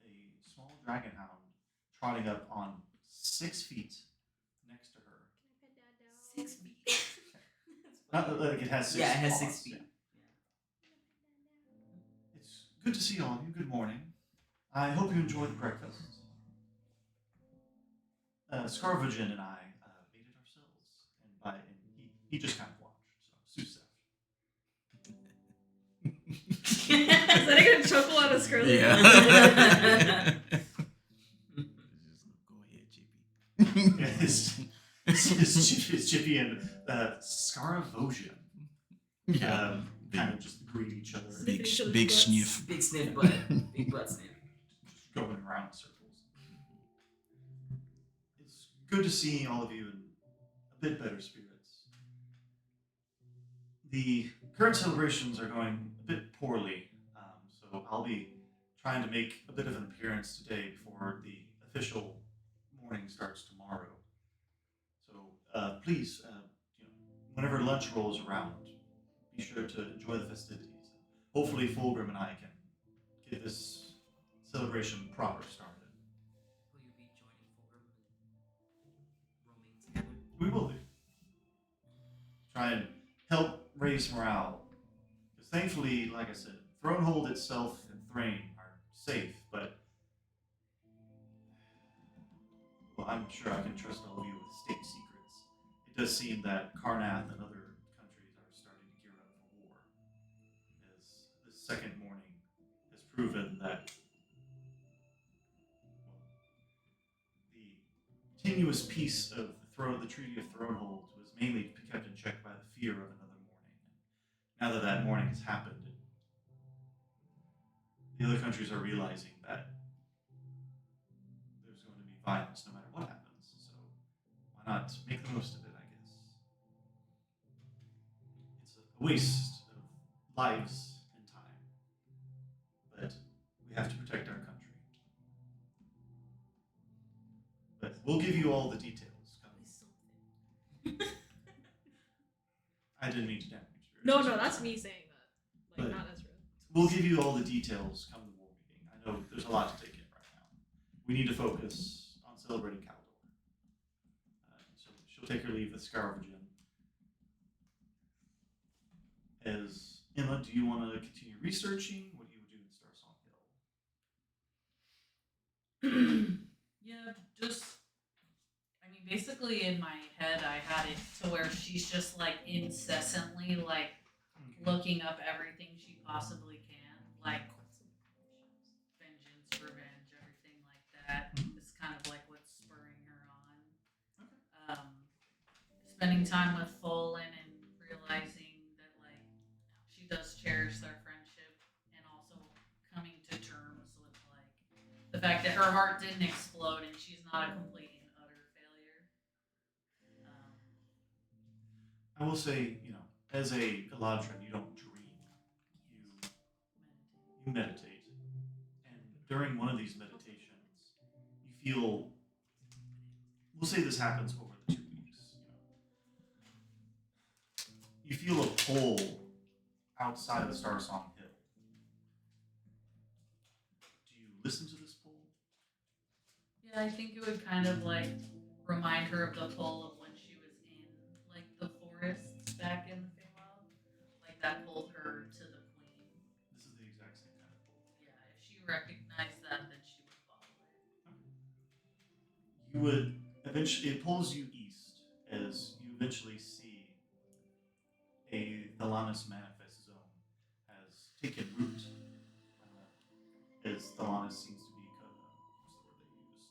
A small dragon hound trotting up on 6 feet next to her. Can I pet Dad down? 6 feet. Not like it has 6 Yeah, it has paws, 6 feet. yeah. It's good to see all of you. Good morning. I hope you enjoyed the breakfast. Scarvagin and I made it ourselves, and he just kind of watched. So, Susef. Is that gonna chuckle out of Scarlet? Yeah. Just go ahead, Yeah, Chippy. it's Chippy and Scaravosian Yeah. kind of just greet each other, Sniffing each other's Big butts. sniff. Big sniff butt. Big butt sniff. just going around in circles. It's good to see all of you in a bit better spirits. The current celebrations are going a bit poorly, so I'll be trying to make a bit of an appearance today before the official morning starts tomorrow. So please, whenever lunch rolls around, be sure to enjoy the festivities. Hopefully, Fulgrim and I can get this celebration proper started. Will you be joining Fulgrim and roaming together? We will be. Try and help raise morale. Because thankfully, like I said, Thronehold itself and terrain are safe, but well, I'm sure I can trust all of you with state secrets. It does seem that Karnath and other countries are starting to gear up for war, as this second morning has proven that the tenuous piece of the Treaty of Thronehold was mainly to be kept in check by the fear of another morning. And now that that morning has happened, the other countries are realizing that there's going to be violence no matter what happens. So why not make the most of it, I guess? It's a waste of lives and time, but we have to protect our country. But we'll give you all the details. I didn't mean to damage your No, that's me saying that. Like, But- not Ezra. We'll give you all the details come the war meeting. I know there's a lot to take in right now. We need to focus on celebrating Caldor. So she'll take her leave with Scarvergen. As Emma, do you want to continue researching? What do you do in Starsong Hill? Yeah, just I mean, basically in my head, I had it to where she's just like incessantly like looking up everything she possibly can, like vengeance, revenge, everything like that. It's kind of like what's spurring her on. Spending time with Folan and realizing that like she does cherish their friendship, and also coming to terms with like the fact that her heart didn't explode and she's not a complete and utter failure. I will say, as a Eladrin, you don't dream. You meditate. And during one of these meditations, you feel, we'll say this happens over the 2 weeks, you feel a pull outside of Starsong Hill. Do you listen to this pull? Yeah, I think it would kind of like remind her of the pull of when she was in like the forests back in the Feywild. Like that pulled her to the queen. This is the exact same kind of pull. Yeah, if she recognized that, then she would follow it. You would eventually, it pulls you east as you eventually see a Thalanis manifest zone has taken root. As Thalanis seems to be, what's the word they used?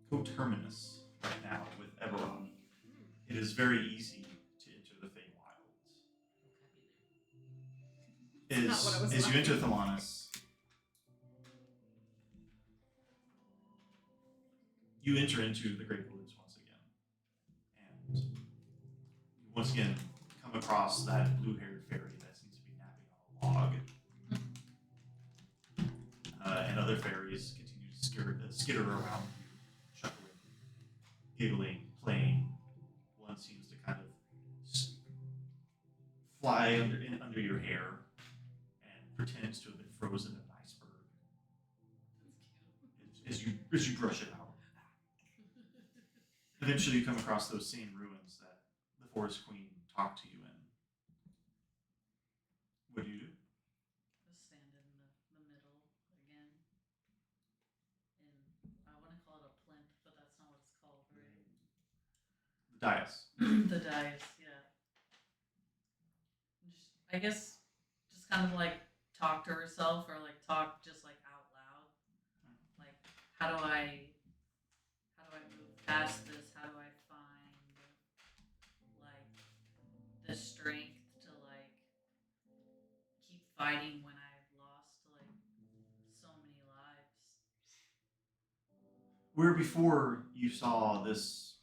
Coterminous right now with Eberron. It is very easy to enter the Feywilds. It's not what I was As you enter laughing. Thalanis, you enter into the Great Woods once again. And you once again come across that blue-haired fairy that seems to be napping on a log. And other fairies continue to skitter around you, chuckling, giggling, playing. One seems to kind of fly under your hair and pretends to have been frozen in an iceberg as you brush it out. Eventually, you come across those same ruins that the Forest Queen talked to you in. What do you do? Just stand in the middle again. And I want to call it a plinth, but that's not what it's called, right? The dais. The dais, yeah. Just, I guess, just kind of like talk to herself or like talk just like out loud. Like, how do I move past this? How do I find like the strength to like keep fighting when I've lost like so many lives? Where before you saw this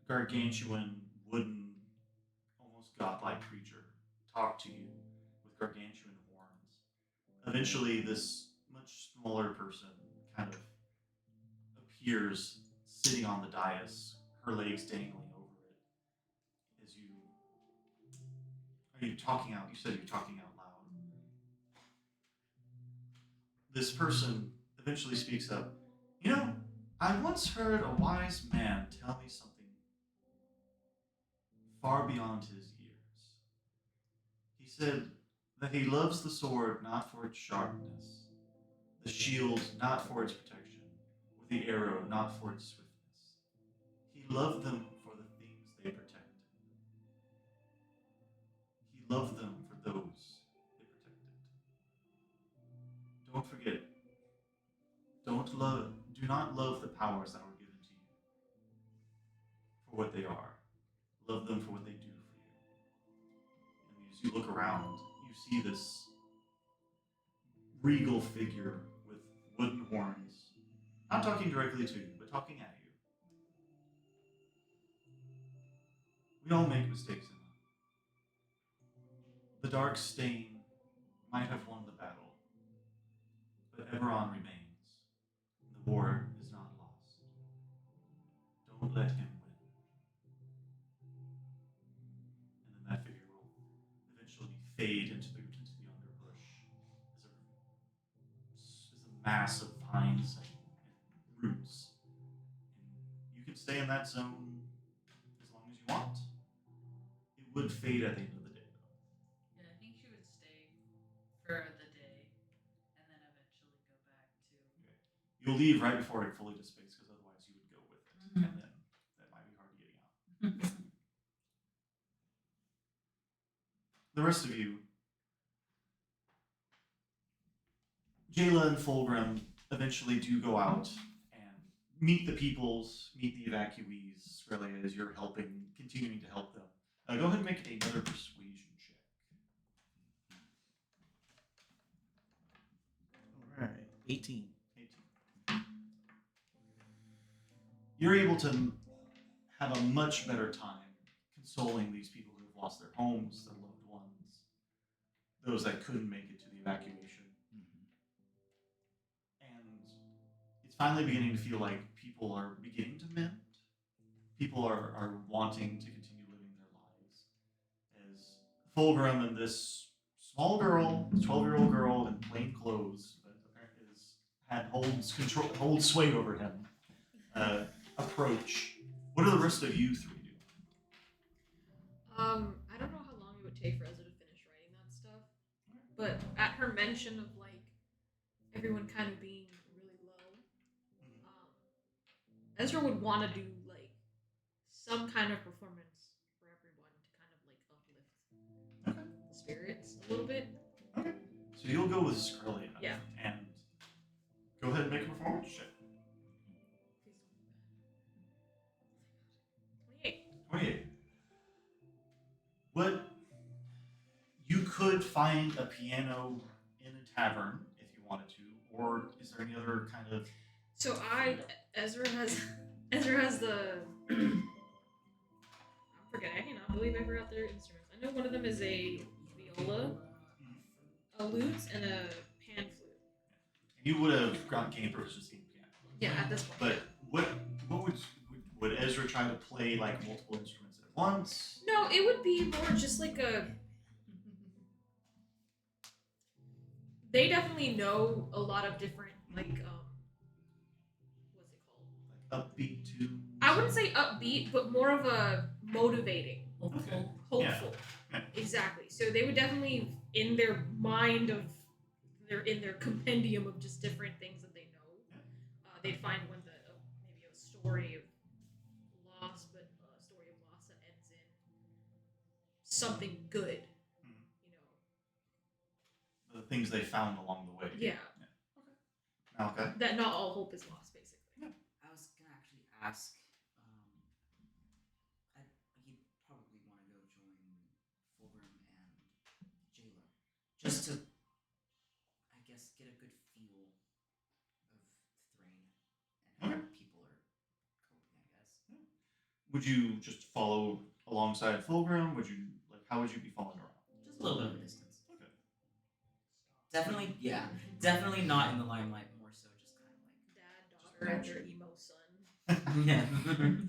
gargantuan, wooden, almost godlike creature talk to you with gargantuan horns, eventually this much smaller person kind of appears sitting on the dais, her legs dangling over it. As you are you talking out? You said you're talking out loud. This person eventually speaks up. I once heard a wise man tell me something far beyond his years. He said, that he loves the sword not for its sharpness, the shield not for its protection, or the arrow not for its swiftness. He loved them for the things they protected. He loved them for those they protected. Don't forget, do not love the powers that were given to you for what they are. Love them for what they do for you. And as you look around, you see this regal figure with wooden horns, not talking directly to you, but talking at you. We all make mistakes in life. The dark stain might have won the battle, but Eberron remains. The war is not lost. Don't let him win. And then that figure will eventually fade into the underbrush as a mass of vines and roots. And you can stay in that zone as long as you want. It would fade at the end of the day, though. Yeah, I think she would stay for the day and then eventually go back to. Okay. You'll leave right before it fully dissipates, because otherwise you would go with it, Mhm. and then that might be hard getting out. The rest of you, Jayla and Fulgrim, eventually do go out and meet the peoples, meet the evacuees, really, as you're continuing to help them. Go ahead and make another persuasion check. All right. 18. 18. You're able to have a much better time consoling these people who have lost their homes, their loved ones, those that couldn't make it to the evacuation. And it's finally beginning to feel like people are beginning to mend. People are wanting to continue living their lives. As Fulgrim and this small girl, 12-year-old girl in plain clothes, but apparently holds sway over him, approach. What are the rest of you three doing? I don't know how long it would take for Ezra to finish writing that stuff, but at her mention of like everyone kind of being really low, Ezra would want to do like some kind of performance for everyone to kind of like uplift Okay. the spirits a little bit. Okay. So you'll go with Skrillia. Yeah. And go ahead and make a performance check. 28. 28. What you could find a piano in a tavern if you wanted to, or is there any other kind of So Ezra has the I'm forgetting. I cannot believe I forgot their instruments. I know one of them is a viola, a lute, and a pan flute. you would have gained proficiency in piano? Yeah, at this point. But what would Ezra try to play like multiple instruments at once? No, it would be more just like a. They definitely know a lot of different like what's it called? Like upbeat tunes? I wouldn't say upbeat, but more of a motivating, Okay. hopeful. Yeah. Exactly. So they would definitely in their mind of in their compendium of just different things that they know. Yeah. They'd find one that maybe a story of loss, but a story of loss that ends in something good. Mhm. You know. The things they found along the way. Yeah. Okay. That not all hope is lost, basically. I was gonna actually ask. He'd probably want to go join Fulgrim and Jayla, just to, I guess, get a good feel of Thrain and how people are coping. I guess. Would you just follow alongside Fulgrim? How would you be following around? Just a little bit of a distance. Okay. Definitely, yeah. Definitely not in the limelight. More so, just kind of like. Dad, daughter, and their emo son. Yeah.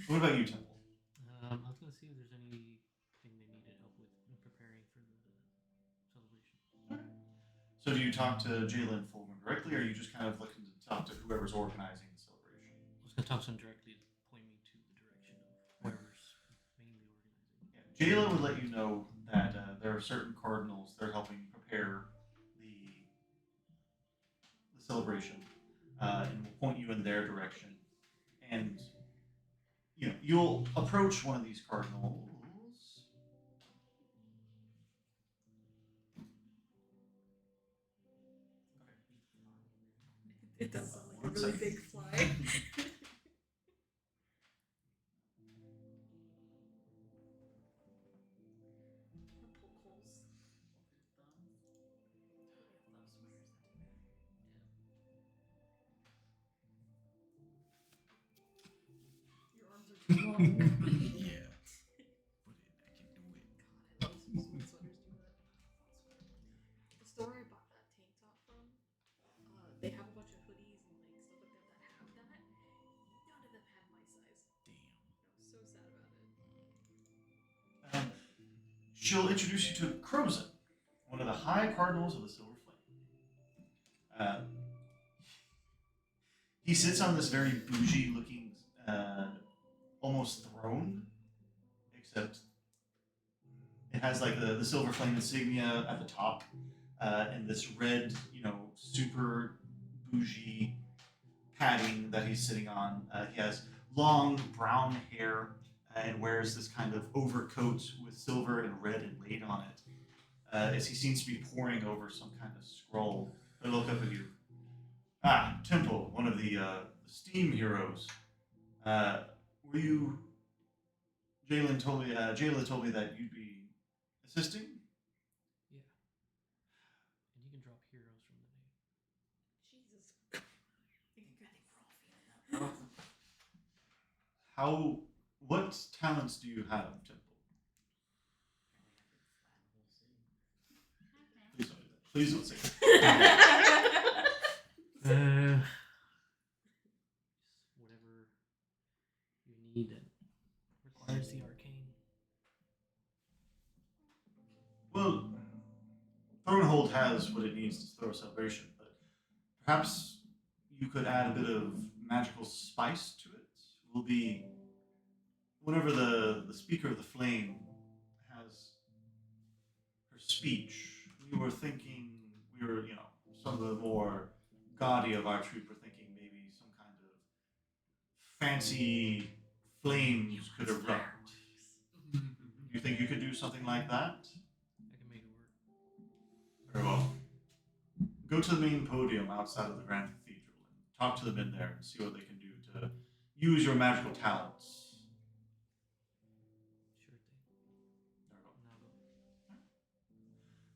What about you, Temple? I was gonna see if there's anything they needed help with in preparing for the celebration. So do you talk to Jayla and Fulgrim directly, or are you just kind of looking to talk to whoever's organizing the celebration? I was gonna talk to them directly to point me to the direction of whoever's mainly organizing. Yeah. Jayla would let you know that there are certain cardinals that are helping prepare the celebration, and will point you in their direction. And you'll approach one of these cardinals. It does sound like a One really second. big fly. Poke holes. Your arms are too long. Yeah. Put it. I can do it. God, I love some sweaters do that. The store I bought that tank top from, they have a bunch of hoodies and like stuff like that that have that. None of them had my size. Damn. I was so sad about it. She'll introduce you to Crozen, one of the high cardinals of the Silver Flame. He sits on this very bougie-looking, almost throne, except it has like the Silver Flame insignia at the top, and this red, super bougie padding that he's sitting on. He has long brown hair and wears this kind of overcoat with silver and red inlaid on it, as he seems to be poring over some kind of scroll. I look up at you. Ah, Temple, one of the STEAM heroes. Were you? Jayla told me that you'd be assisting. Yeah. And you can drop heroes from the name. Jesus. I think we're all feeling that. What talents do you have, Temple? Please don't say that. Whatever you need that requires the arcane. Well, Thronehold has what it needs to throw a celebration, but perhaps you could add a bit of magical spice to it. Will be whenever the speaker of the flame has her speech. We were, some of the more gaudy of our troop were thinking maybe some kind of fancy flames could erupt. You think you could do something like that? I can make it work. Very well. Go to the main podium outside of the Grand Cathedral and talk to them in there and see what they can do to use your magical talents. Sure thing. Very well. Now go.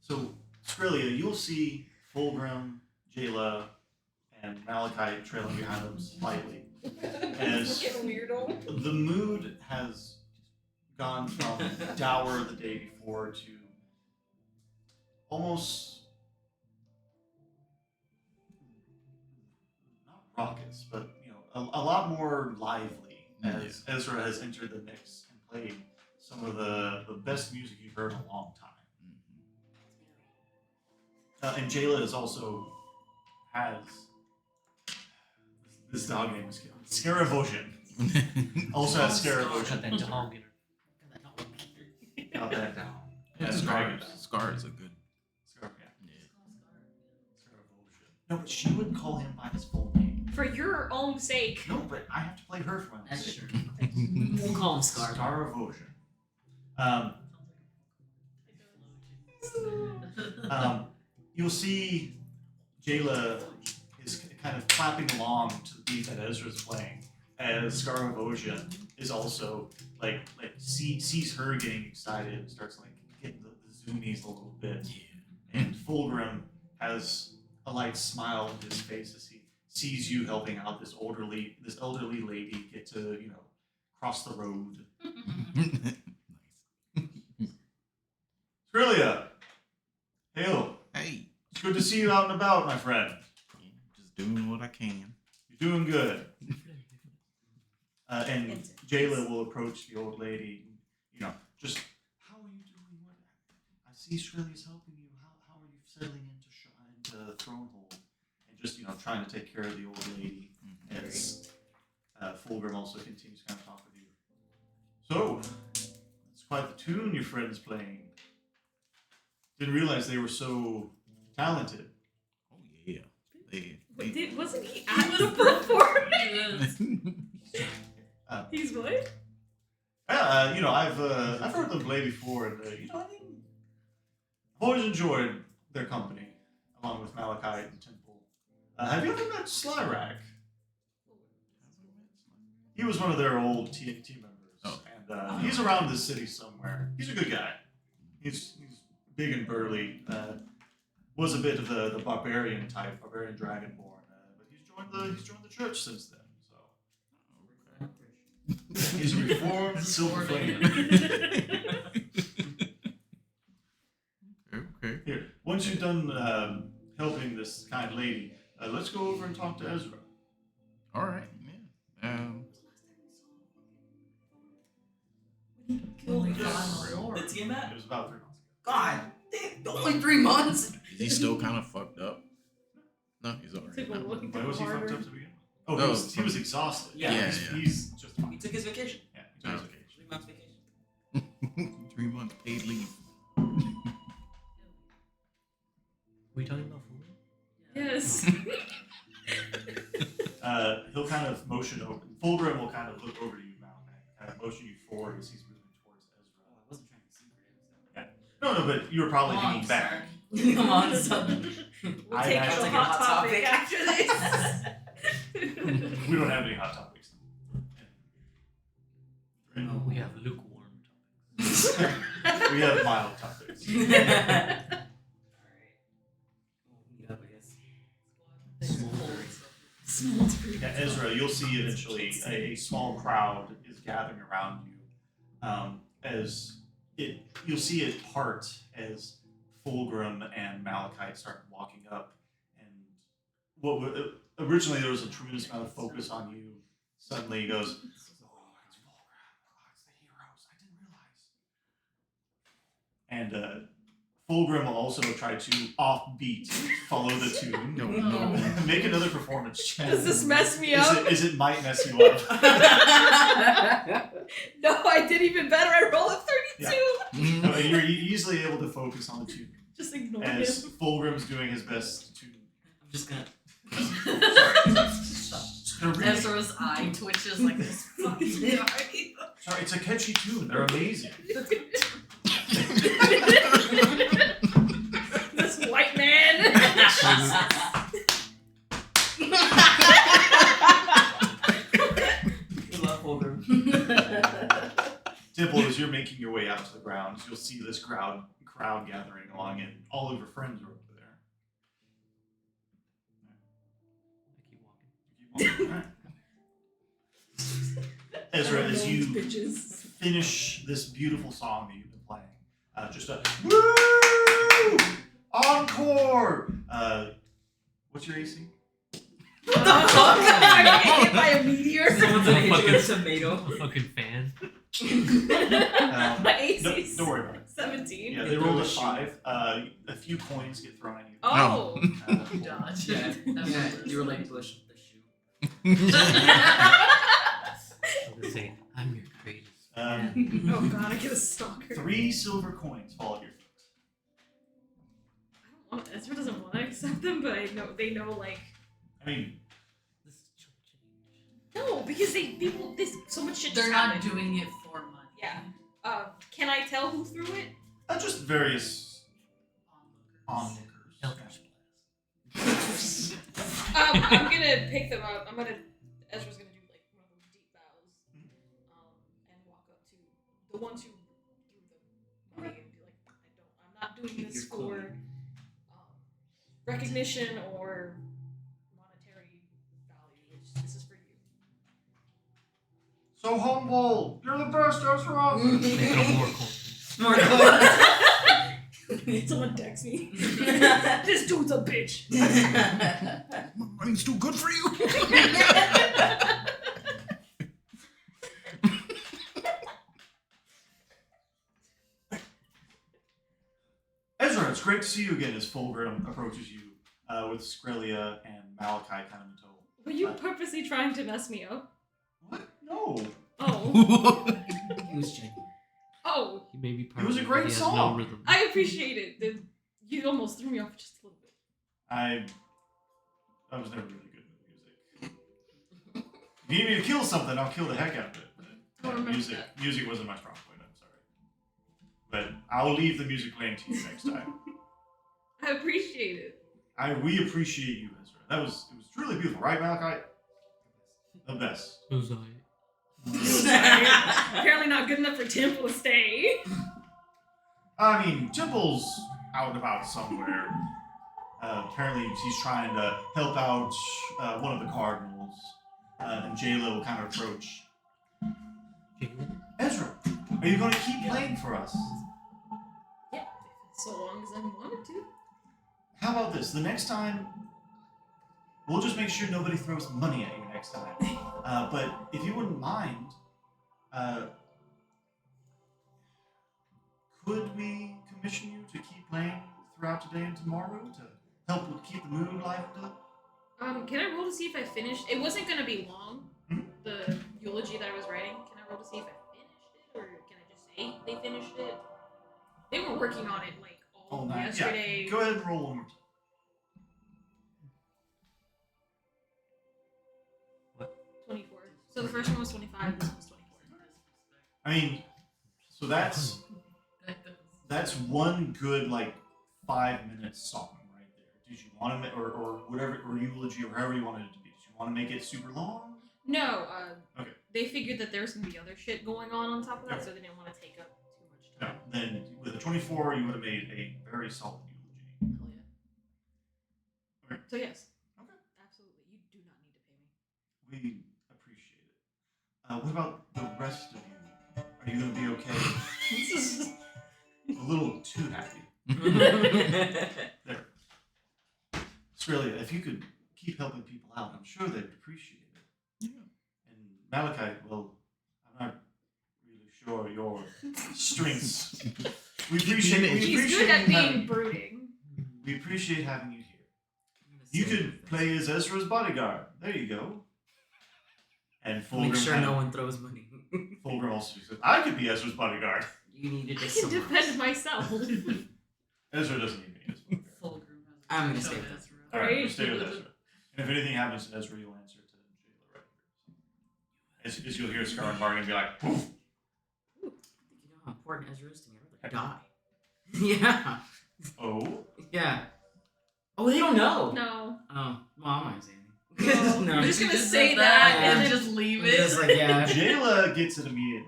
So, Skrilla, you'll see Fulgrim, Jayla, and Malachite trailing behind them slightly. As Get weirdo. the mood has gone from dour the day before to almost not raucous, but a lot more lively as Ezra has entered the mix and played some of the best music you've heard in a long time. And Jayla is also has this dog name is Scaravosion. Also has Got Scaravosion. that dog in her. Got that down. Yeah, That's Scar. right. Scar is a good. Scar, yeah. Yeah. Scaravosion. No, but she would call him by his full name. For your own sake. No, but I have to play her for my own That's sake. true. We'll call him Scar. Staravosion. You'll see Jayla is kind of clapping along to the beat that Ezra's playing, as Scaravosion is also sees her getting excited and starts getting the zoomies a little bit. Yeah. And Fulgrim has a light smile on his face as he sees you helping out this elderly lady get to cross the road. Nice. Skrilla, hail! Hey. It's good to see you out and about, my friend. Yeah, just doing what I can. You're doing good. And Jayla will approach the old lady. Just how are you doing? What I see Skrilla's helping you. How are you settling into Thronehold? And just trying to take care of the old lady. As Fulgrim also continues to kind of talk with you. So, it's quite the tune your friend's playing. Didn't realize they were so talented. Oh yeah. They Wasn't he at the performance? He's what? Yeah, I've heard them play before, and I've always enjoyed their company, along with Malachite and Temple. Have you ever met Slyrack? He was one of their old team members, and he's around this city somewhere. He's a good guy. He's big and burly. Was a bit of the barbarian type, barbarian dragonborn, but he's joined the church since then. So he's a reformed silver flame. Okay. Here, once you're done helping this kind lady, let's go over and talk to Ezra. All right. Yeah. Killed God. the team at? It was about 3 months ago. God, only 3 months. Is he still kind of fucked up? No, he's alright. Took a now. look Why was he fucked up to begin with? Oh, No, he was exhausted. Yeah. He's just fine. He took his vacation. Yeah, he took his vacation. 3 months vacation. 3 months paid leave. Were you talking about food? Yes. He'll kind of motion over. Fulgrim will kind of look over to you, Malachite, kind of motion you forward as he's moving towards Ezra. Oh, I wasn't trying to be secretive. So. No, but you were probably Come on, leaning back. Come on, son. We'll I take imagine a like hot topic after this. We don't have any hot topics. Oh, we have lukewarm We have mild topics. Alright. We'll meet up, I guess. topics. Yeah, Ezra, you'll see eventually a small crowd is gathering around you. You'll see it part as Fulgrim and Malachite start walking up, and originally there was a tremendous amount of focus on you. Suddenly he goes, "Oh, it's Fulgrim! Oh, it's the heroes! I didn't realize." And Fulgrim will also try to offbeat follow the tune. No. Make another performance check. Does this mess me up? Is it might mess you up? No, I did even better. I rolled a 32. No, you're easily able to focus on the tune Just ignore as him. Fulgrim's doing his best to. I'm just gonna. Sorry. Ezra's eye twitches like this fucking guy. Sorry, it's a catchy tune. They're amazing. This white man. We love Fulgrim. Temple, as you're making your way out to the grounds, you'll see this crowd gathering along, and all of your friends are over there. I keep walking. Keep walking. Alright. Ezra, as you Bitches. finish this beautiful song that you've been playing, just a woo! Encore! What's your AC? What the fuck? I got hit by a meteor. Someone's gonna hit you with a tomato. I'm a fucking fan. My AC is Don't worry about it. 17. Yeah, they rolled a 5. A few coins get thrown at you. Oh. You dodge. Yeah, That's yeah, what you were like Bush with the shoe. I was gonna say, I'm your greatest Um, fan. Oh god, I get a stalker. 3 silver coins fall at your feet. I don't want. Ezra doesn't want to accept them, but I know they know like. I mean, This is chump change. No, because people this so much shit. They're just not happened. doing it for money. Yeah. Can I tell who threw it? just various Onlookers. onlookers. Eldritch Blast. I'm gonna pick them up. Ezra's gonna do like one of those deep bows, and walk up to the ones who threw the money and be like, I'm not doing this for recognition or monetary value. This is for you. So humble! You're the best, Ezra! Make no more coins. More coins. Someone text me. This dude's a bitch. Money's too good for you. Ezra, it's great to see you again as Fulgrim approaches you with Skrelia and Malachi kind of in tow. Were you purposely trying to mess me up? What? No. Oh. He was genuine. Oh. He may be It was a great he has song. No rhythm. I appreciate it. You almost threw me off just a little bit. I was never really good with music. If you need me to kill something, I'll kill the heck out of it. But, I'll remember music, that. music wasn't my strong point. I'm sorry, but I'll leave the music playing to you next time. I appreciate it. We appreciate you, Ezra. It was truly beautiful, right, Malachi? The best. Who's I? Apparently not good enough for Temple to stay. I mean, Temple's out and about somewhere. Apparently, he's trying to help out one of the cardinals, and J-Lo will kind of approach. Ezra, are you going to keep playing for us? Yeah, so long as I wanted to. How about this? The next time, we'll just make sure nobody throws money at you next time. But if you wouldn't mind, could we commission you to keep playing throughout today and tomorrow to help with keep the mood lighted up? Can I roll to see if I finished? It wasn't gonna be long. Mhm. The eulogy that I was writing. Can I roll to see if I finished it, or can I just say they finished it? They were working on it like all night. yesterday. Yeah. Go ahead and roll one more time. What? 24. So the first one was 25. This one was 24. I mean, so that's one good like 5-minute song right there. Did you want to or whatever or eulogy or however you wanted it to be? Did you want to make it super long? No. Okay. They figured that there was gonna be other shit going on top of that, Okay. so they didn't want to take up too much No. time. Then with a 24, you would have made a very solid eulogy. Hell yeah. Okay. So yes. Okay. Absolutely. You do not need to pay me. We appreciate it. What about the rest of you? Are you gonna be okay? A little too happy. There. Australia, if you could keep helping people out, I'm sure they'd appreciate it. Yeah. And Malachi, well, I'm not really sure your strengths. We appreciate He's good at being brooding. we appreciate having you here. You could play as Ezra's bodyguard. There you go. And Fulgrim Make sure no one throws money. Fulgrim also said, I could be Ezra's bodyguard. You needed I to can defend myself. Ezra doesn't need me as bodyguard. Fulgrim has a I'm gonna bunch stay of with Ezra. All right, Right? we'll stay with Ezra. And if anything happens to Ezra, you'll answer to Jayla right here. As you'll hear Scar and Bargain be like, poof. You know how important Ezra is to me. I'd rather die. Yeah. Oh? Yeah. Oh, they don't know. No. Oh, well, I'm not saying No. anything. No. You're just You gonna just say said that and and then- just leave I'm it. just like, yeah. Jayla gets it immediately.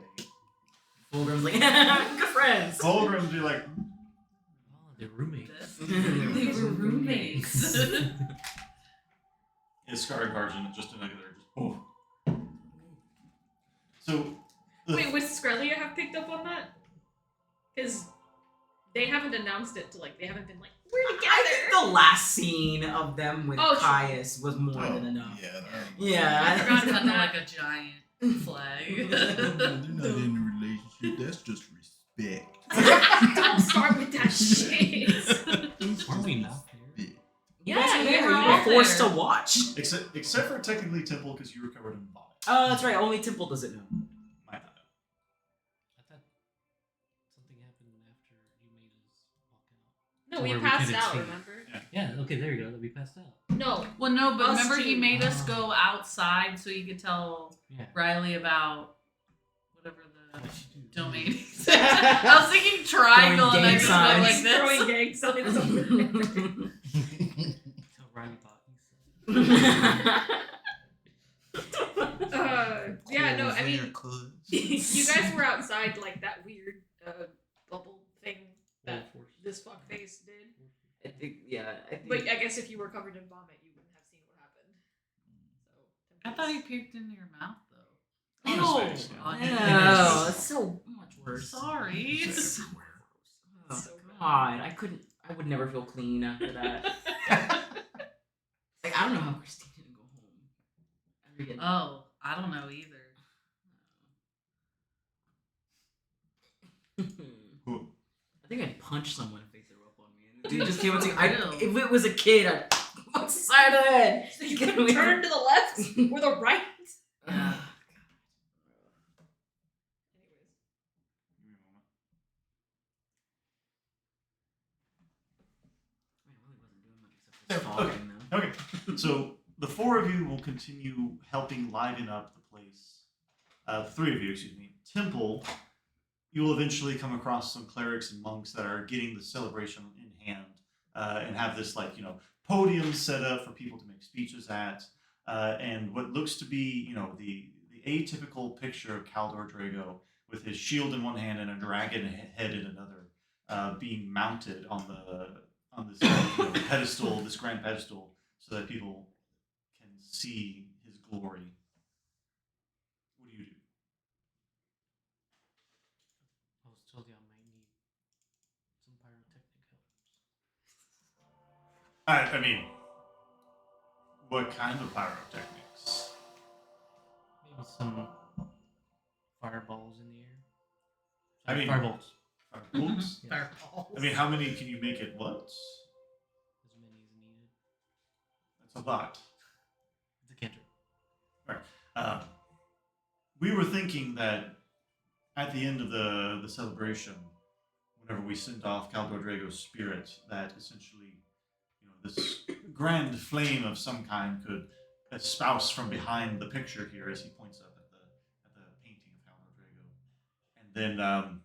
Fulgrim's like, good friends. Fulgrim be like, Oh, they're roommates. They were roommates. is Scar and Guardian just another just, oh. So, Wait, would Skrelia have picked up on that? Because they haven't announced it to they haven't been like, we're I together. think the last scene of them with Oh, Caius was more than enough. Yeah. Yeah. I forgot to cut like a giant flag. They're not in a relationship. That's just respect. Don't start with that shit. Aren't we not there? Respect. You Yeah, guys are you there. were You all were forced there. to watch. except for technically Temple, because you were covered in vomit. Oh, that's right. Only Temple does it know. Might not know. I thought something happened after you made us walk out. No, To we where we passed couldn't out, see. remember? Yeah, okay, there you go. We passed out. No. Well, no, but Us remember he two. made us Oh. go outside so you could tell Yeah. Riley about whatever the What'd she do? domain is. I was thinking triangle and I gang just went signs. like this. Throwing gang signs over there. Tell Riley thought Yeah, no, I mean, Cuz. you guys were outside like that weird bubble thing that Full force. this fuckface did. I think, yeah. I think. But I guess if you were covered in vomit, you wouldn't have seen what happened. So I thought he puked into your mouth though. On his face, yeah. On his No, face. it's so much worse. Sorry. It's so gross. Oh, So God, I would never feel clean after that. Like, I don't know how Christine didn't go home. Ever again. Oh, I don't know either. I think I'd punch someone if they threw up on me. And the dude just came up to me. Real. If it was a kid, I'd on the side of the head. So you could turn to the left or the right. Ah, Give me a moment. They're following now. Okay, so the four of you will continue helping liven up the place. The three of you, excuse me. Temple, you will eventually come across some clerics and monks that are getting the celebration in hand and have this, like, podium set up for people to make speeches at. And what looks to be, the atypical picture of Caldor Drago with his shield in one hand and a dragon head in another, being mounted on this pedestal, this grand pedestal, so that people can see his glory. What do you do? I was told you I might need some pyrotechnic help. I mean, what kind of pyrotechnics? Maybe some fireballs in the air. I mean- firebolts. Firebolts? Yes. Fireballs. I mean, how many can you make at once? As many as needed. That's a lot. It's a cantrip. We were thinking that at the end of the celebration, whenever we send off Caldor Drago's spirit, that essentially, this grand flame of some kind could espouse from behind the picture here, as he points up at the painting of Caldor Drago, and then,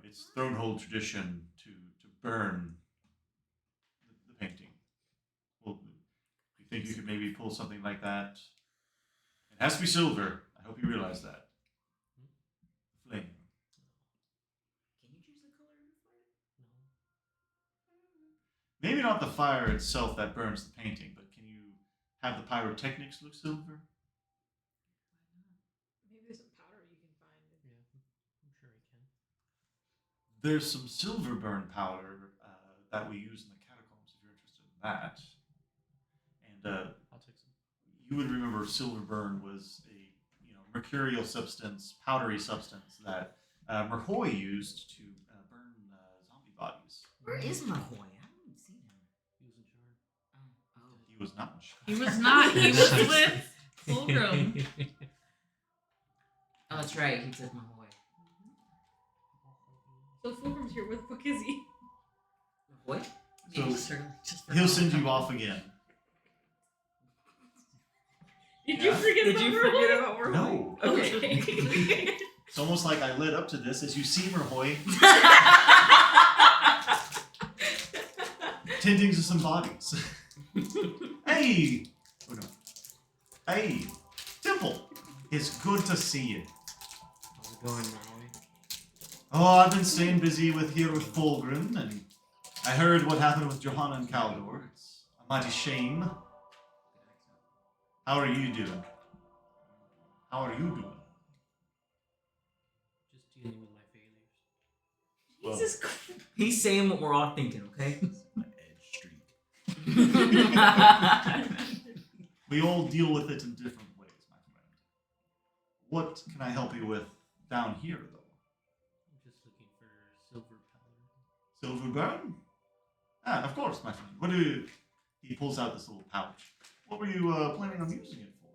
it's Thronehold tradition to burn the painting. Well, you think you could maybe pull something like that? It has to be silver. I hope you realize that. Flame. Can you choose the color of the fire? No. Maybe not the fire itself that burns the painting, but can you have the pyrotechnics look silver? Maybe there's some powder you can find. Yeah, I'm sure he can. There's some silver burn powder that we use in the catacombs if you're interested in that. And I'll take some. you would remember silver burn was a mercurial substance, powdery substance that Merhoy used to burn zombie bodies. Where is Mahoy? I haven't seen him. He was in charge. Oh. He was not in charge. He was not. He was with Fulgrim. Oh, that's right. He took Mahoy. So Fulgrim's here. Where the fuck is he? Mahoy? So Just he'll send you off again. Did Yeah. you forget Did about you Merlin? forget about Mahoy? No. Okay. It's almost like I led up to this. As you see Merhoy tending to some bodies. Hey! Oh no. Hey! Temple! It's good to see you. How's it going, Roy? Oh, I've been staying busy with Fulgrim, and I heard what happened with Johanna and Caldor. It's a mighty shame. How are you doing? How are you doing? Just dealing with my failures. Well, Jesus Christ. He's saying what we're all thinking, okay? My edge streak. we all deal with it in different ways, my friend. What can I help you with down here, though? I'm just looking for silver powder. Silver burn? Ah, of course, my friend. What do you... He pulls out this little pouch. What were you planning on using it for?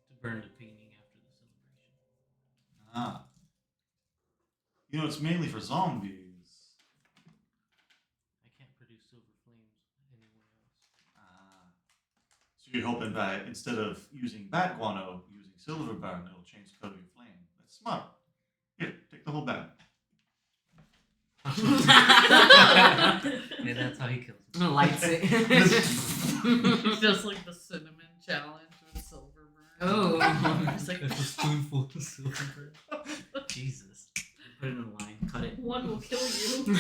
To burn the painting after the celebration. Ah. It's mainly for zombies. I can't produce silver flames anywhere else. Ah. So you're hoping that instead of using bat guano, using silver burn, it'll change the color of your flame. That's smart. Here, take the whole bag. Yeah, that's how he kills me. Lights it. Just like the cinnamon challenge with silver burn. Oh. It's like A spoonful of silver. Jesus. Put it in a line. Cut it. One will kill you.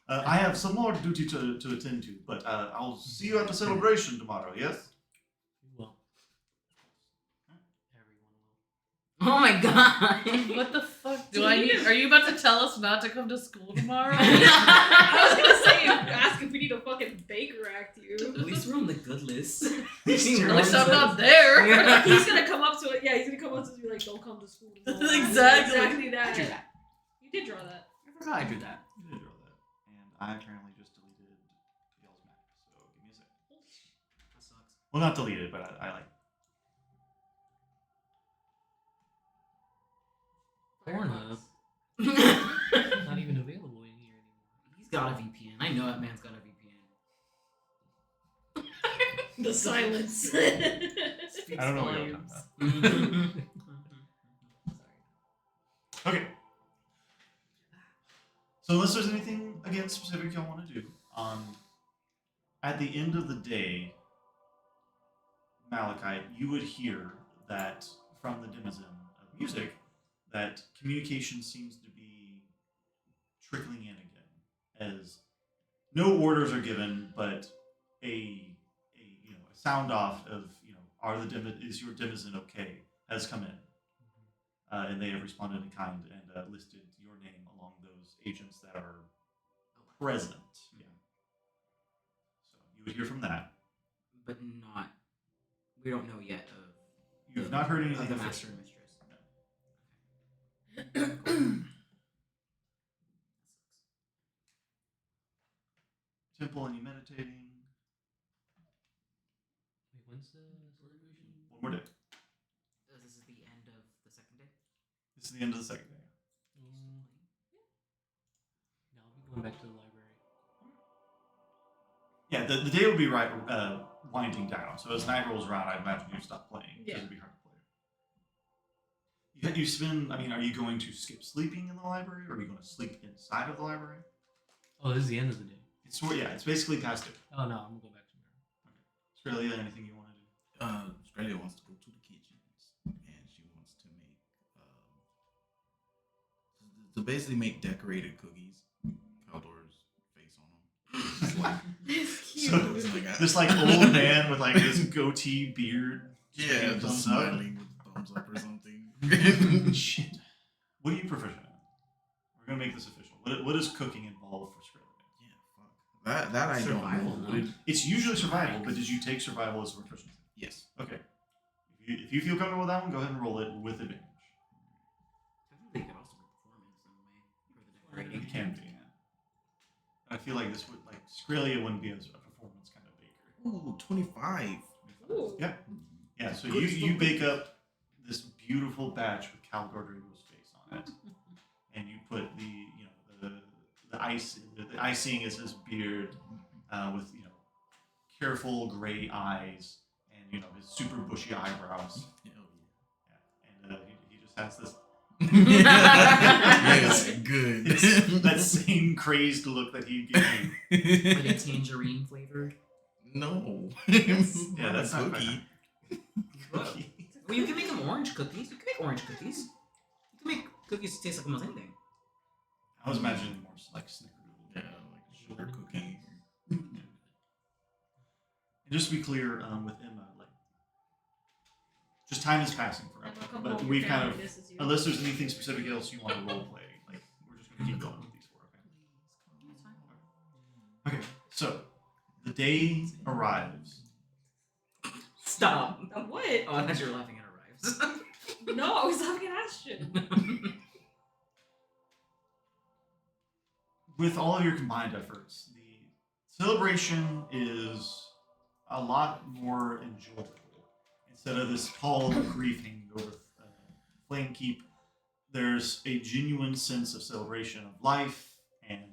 I have some more duty to attend to, but I'll see you at the celebration tomorrow, yes? You will. Everyone will. Oh my god. What the fuck do I need? Are you about to tell us not to come to school tomorrow? I was gonna say, ask if we need a fucking baker act you. At least we're on the good list. At least I'm not there. He's gonna come up to it. Yeah, he's gonna come up to us and be like, "Don't come to school." tomorrow." Exactly. Exactly that. I drew that. You did draw that. I forgot I drew that. You did draw that. And I apparently just deleted Yale's map, so give me a second. That sucks. Well, not deleted, but I like Pornhub. Not even available in here anymore. He's got a VPN. I know that man's got a VPN. The silence. Speaks I don't know what you're volumes. talking Sorry. Okay. So unless there's anything again specific y'all want to do, at the end of the day, Malachite, you would hear that from the denizen of music that communication seems to be trickling in again, as no orders are given, but a sound off of is your denizen okay has come in, and they have responded in kind and listed your name along those agents that are present. Yeah. So you would hear from that. But not. We don't know yet of. You've not heard anything of the official. master and mistress. Temple and you meditating. Wait, when's the celebration? One more day. This is the end of the second day. This is the end of the second day. No, I'll be going back to the library. Yeah, the day will be winding down. So as night rolls around, I'd imagine you stop playing. Yeah. It'd be hard to play. You spend. I mean, are you going to skip sleeping in the library, or are you going to sleep inside of the library? Oh, this is the end of the day. It's basically past it. Oh no, I'm gonna go back tomorrow. Australia, anything you want to do? Australia wants to go to the kitchens, and she wants to make to basically make decorated cookies. Caldor's face on them. It's like, It's cute. So- it's like This like old man with like this goatee beard. yeah, thumbs just up. smiling with a thumbs up or something. Shit. What are you proficient in? We're gonna make this official. What does cooking involve for Skrilla? Yeah, fuck. That I Survival, don't know. no? It's usually survival, but did you take survival as a proficiency? Yes. Okay. If you feel comfortable with that one, go ahead and roll it with advantage. Technically, it could also be performance in a way for the It decorating. can be. Yeah. I feel like this would Skrilla wouldn't be as a performance kind of baker. Ooh, 25. Ooh. Yeah. Yeah. So Good you stuff. bake up this beautiful batch with Cal Rodrigo's face on it, and you put the icing is his beard with careful gray eyes and his super bushy eyebrows. Hell Yeah. And he just has this yeah. Yes, good. that same crazed look that he gave you. Are they tangerine flavored? No. Yeah, that's a not cookie. Cookie. Well, you can make them orange cookies. You can make orange cookies. You can make cookies taste like almost anything. I was imagining more like snickerdoodle. Yeah, like a sugar cookie. And just to be clear, with Emma, like, just time is passing forever. Emma, come But home, we've your kind family of, misses you. unless there's anything specific else you want to role play, like, we're just gonna keep going with these four. Okay. Okay. So the day arrives. Stop. What? Oh, I thought you were laughing at arrives. No, I was laughing at Ashton. With all of your combined efforts, the celebration is a lot more enjoyable. Instead of this pall of grief hanging over Flame Keep, there's a genuine sense of celebration of life and a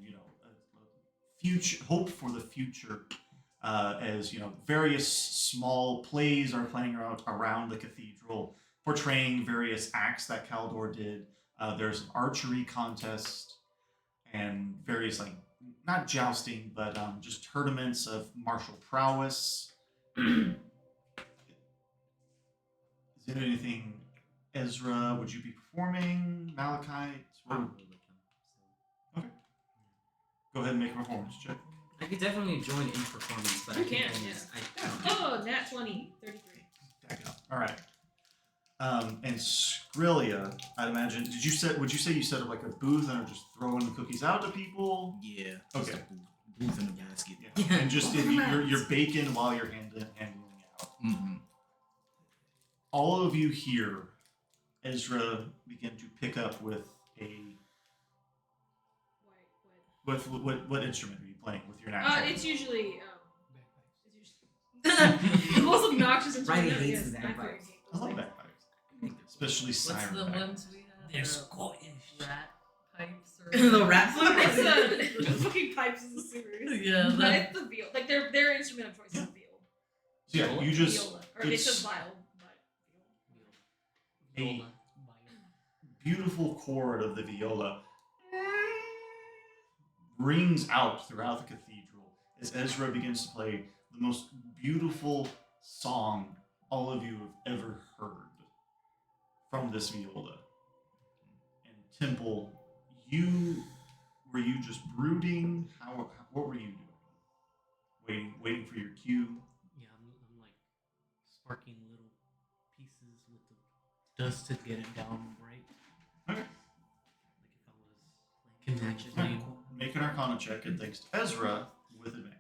future hope for the future. As various small plays are playing around the cathedral, portraying various acts that Caldor did. There's an archery contest and various not jousting, but just tournaments of martial prowess. Is there anything, Ezra? Would you be performing? Malachite? Probably with them. Okay. Go ahead and make a performance check. I could definitely join in performance, but You I think can, I yeah. just- Oh, nat 20. 33. Tag it up. All right. And Skrilla, I'd imagine. Would you say you set up like a booth and are just throwing the cookies out to people? Yeah. Okay. Just a booth in a basket. Yeah. Yeah. And just if you're baking while you're handing out. Mm-hmm. All of you here, Ezra, begin to pick up with what instrument are you playing with your natural? It's usually the most obnoxious instrument. Riley ever, hates yes, the I bagpipes. fucking hate I those love things. bagpipes, especially What's siren the bagpipes. ones we have? They're The Scottish. rat pipes or The rat It's flute? the fucking pipes is the sewer. Yeah, But it's the viol. Like their instrument of choice is the viol. So yeah, Viola? you just Viola. Or it says it's vial. Viola. a beautiful chord of the viola rings out throughout the cathedral as Ezra begins to play the most beautiful song all of you have ever heard from this viola. And Temple, were you just brooding? What were you doing? Waiting for your cue. Yeah, I'm like sparking little pieces with the dust to get it down right. Okay. Like if I was like Matches playing. my core. Make an Arcana check, and thanks to Ezra with advantage.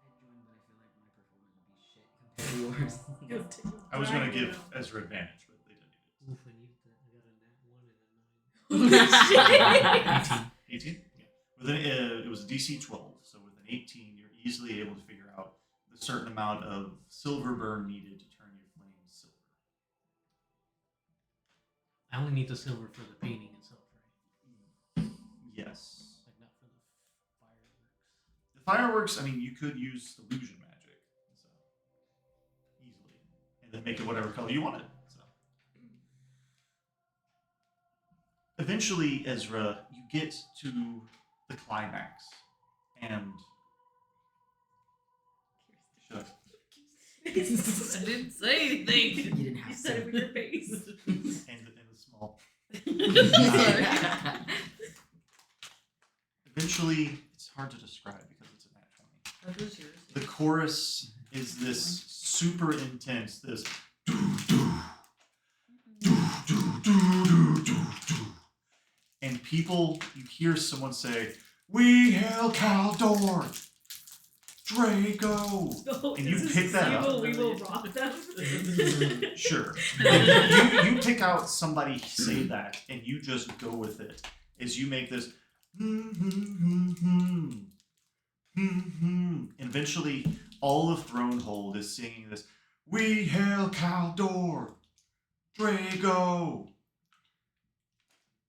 I joined, but I feel like my performance would be shit compared to yours. I was going to give Ezra advantage, but they didn't need Oof, I needed that. I got a nat 1 and a 9. Holy shit! 18. Yeah. It was a DC 12, so with an 18, you're easily able to figure out the certain amount of silver burn needed to turn your flames silver. I only need the silver for the painting itself, right? Yes. Like not for the fireworks. The fireworks, I mean, you could use illusion magic, so easily, and then make it whatever color you wanted. So eventually, Ezra, you get to the climax, and should I- I didn't say anything. You didn't You have said it with your face. and the small. Sorry. Eventually, it's hard to describe because it's a nat 20. What was yours? The chorus is this super intense, this and people, you hear someone say, "We hail Caldor, Draco." No, And you this pick is that evil, up. we will rock them. Sure. you pick out somebody say that, and you just go with it as you make this. And eventually, all of Thronehold is singing this. We hail Caldor, Draco.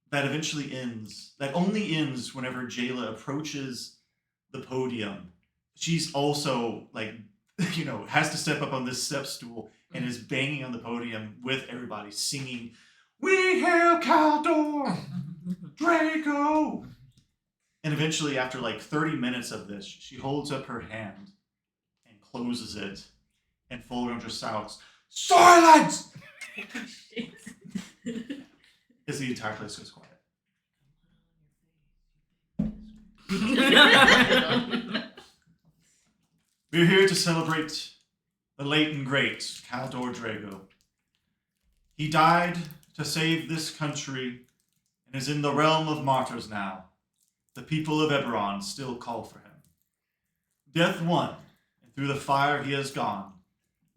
That eventually ends. That only ends whenever Jayla approaches the podium. She's also like, has to step up on this step stool and is banging on the podium with everybody singing, "We hail Caldor, Draco." And eventually, after like 30 minutes of this, she holds up her hand and closes it, and Fulgrim just shouts, "Silence!" Shit. as the entire place goes quiet. We're here to celebrate the late and great Caldor Drago. He died to save this country and is in the realm of martyrs now. The people of Eberron still call for him. Death won, and through the fire he has gone.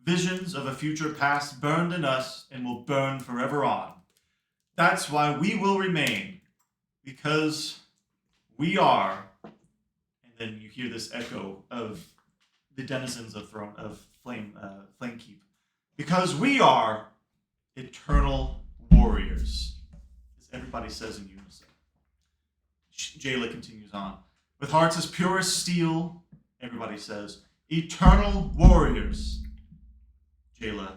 Visions of a future past burned in us and will burn forever on. That's why we will remain, because we are. And then you hear this echo of the denizens of Flamekeep. Because we are eternal warriors, as everybody says in unison. Jayla continues on. With hearts as pure as steel, everybody says, eternal warriors. Jayla,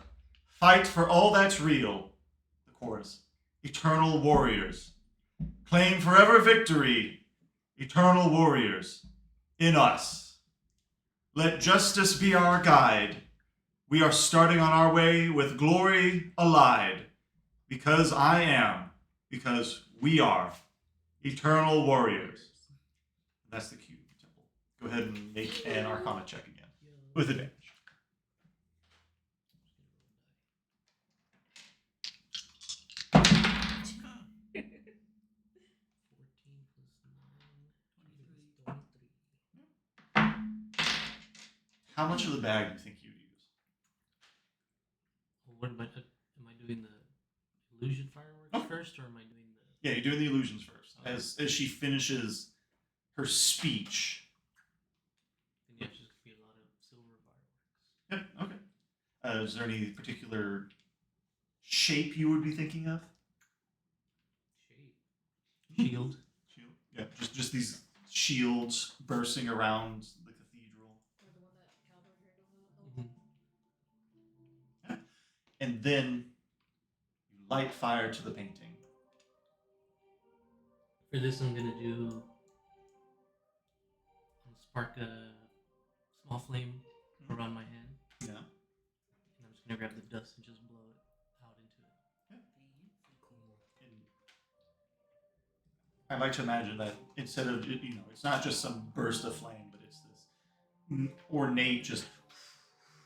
fight for all that's real. The chorus, eternal warriors. Claim forever victory, eternal warriors, in us. Let justice be our guide. We are starting on our way with glory allied. Because I am, because we are eternal warriors. That's the cue, Temple. Go ahead and make an Arcana check again with advantage. How much of the bag do you think you'd use? What am I doing the illusion fireworks first, or am I doing the? Yeah, you're doing the illusions first. As she finishes her speech. Then yeah, it's just gonna be a lot of silver fireworks. Yep, okay. Is there any particular shape you would be thinking of? Shape. Shield. Shield? Yeah, just these shields bursting around the cathedral. Or the one that and then you light fire to the painting. For this, I'm gonna do spark a small flame around my hand, Yeah. and I'm just gonna grab the dust and just blow it out into it. And I like to imagine that instead of, it's not just some burst of flame, but it's this ornate, just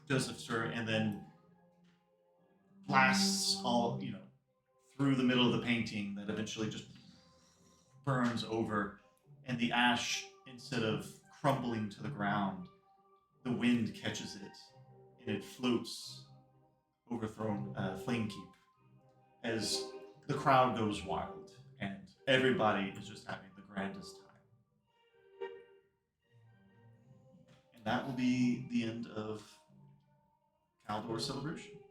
does a stir, and then blasts all, through the middle of the painting that eventually just burns over, and the ash, instead of crumbling to the ground, the wind catches it, and it floats overthrown Flame Keep as the crowd goes wild, and everybody is just having the grandest time. And that will be the end of Caldor Celebration. If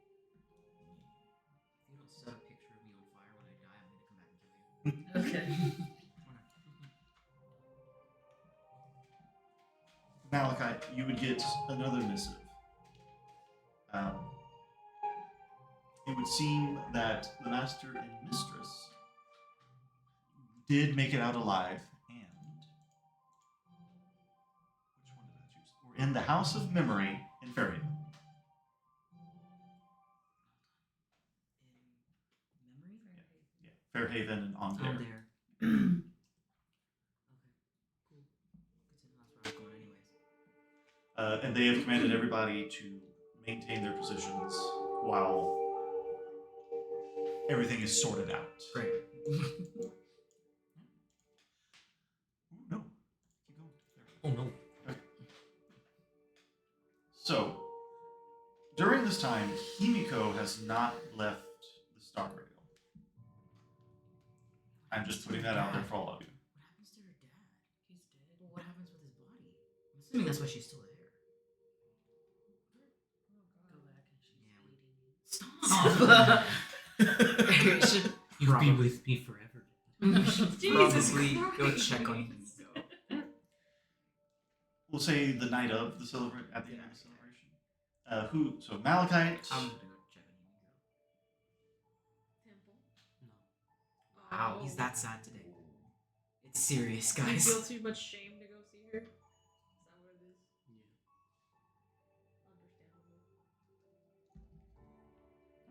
you don't set a picture of me on fire when I die, I'm gonna come back and kill you. Okay. Malachi, you would get another missive. It would seem that the master and mistress did make it out alive, and which one did I choose? We're in the House of Memory in Fairhaven. In memory? Yeah, Fairhaven and on Oh, there. there. Okay, cool. Good to know that's where I was going anyways. And they have commanded everybody to maintain their positions while everything is sorted out. Great. Ooh, no. Keep going. There. Oh no. Okay. So, during this time, Himiko has not left the Star Rail. I'm just putting that out there for all of you. What happens to her dad? He's dead. Well, what happens with his body? I'm assuming that's why she's still there. Go back and she's Yeah, we- eating you. Stop! We should You'll probably- be with me forever. we should Jesus probably go Christ. check on Himiko. We'll say the night of the celebration, at the end of the Yeah. celebration. So Malachite. I'm gonna go check on Himiko. Temple. No. Wow, he's that sad today. It's serious, Do you guys. feel too much shame to go see her? Is that what it is?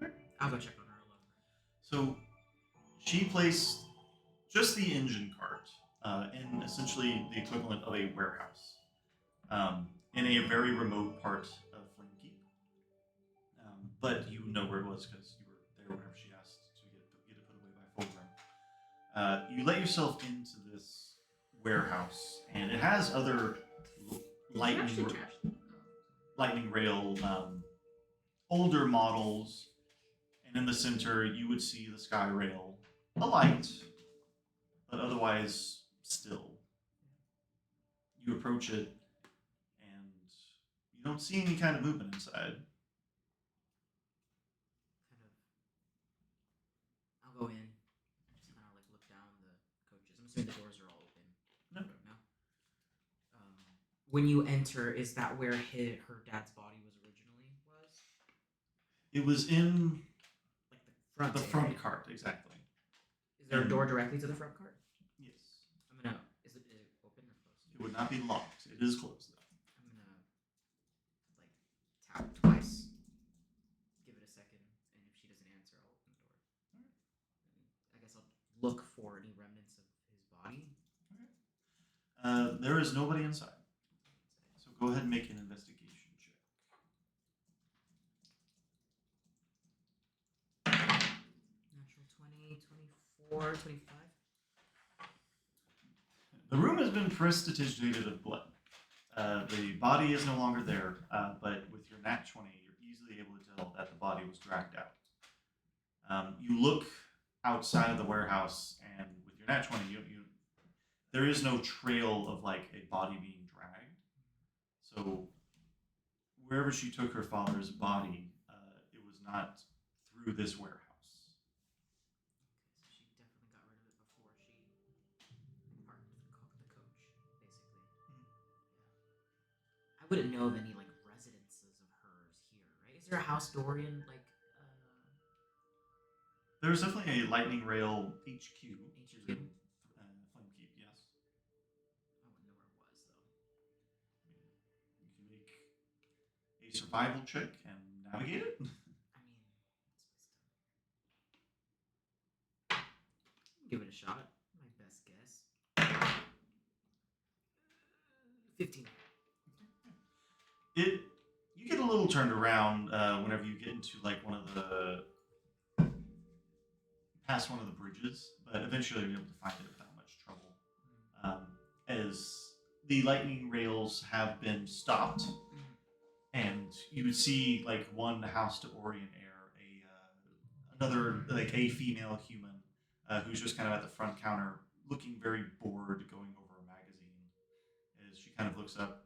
Understandable. I'll go check on her. I love her. So she placed just the engine cart in essentially the equivalent of a warehouse in a very remote part of Flamekeep. But you know where it was because you were there whenever she asked to get it put away by Fulgrim. You let yourself into this warehouse, and it has other lightning rail older models. And in the center, you would see the sky rail alight, but otherwise still. You approach it, and you don't see any kind of movement inside. I'll go in. Just kind of like look down the coaches. I'm assuming the doors are all open. No. No. When you enter, is that where her dad's body was originally? It was in Like the front. the area, front right? cart, exactly. Is there a door directly to the front cart? Yes. I'm gonna. Is it open or closed? It would not be locked. It is closed, though. I'm gonna like tap twice. Give it a second, and if she doesn't answer, I'll open the door. And I guess I'll look for any remnants of his body. There is nobody inside. So go ahead and make an investigation check. Natural 20, 24, 25. The room has been prestidigitated of blood. The body is no longer there, but with your nat 20, you're easily able to tell that the body was dragged out. You look outside of the warehouse, and with your nat 20, there is no trail of like a body being dragged. So wherever she took her father's body, it was not through this warehouse. So she definitely got rid of it before she parked the coach, basically. Yeah. I wouldn't know of any like residences of hers here, right? Is there a house door in like There's definitely a lightning rail HQ. HQ? Flame Keep, yes. I wouldn't know where it was though. You can make a survival check and navigate it. I mean, it's wisdom. Give it a shot. My best guess. 15. You get a little turned around whenever you get into like one of the past one of the bridges, but eventually you're able to find it without much trouble. As the lightning rails have been stopped, and you would see like one house to Orient Air, another like a female human who's just kind of at the front counter, looking very bored, going over a magazine. As she kind of looks up,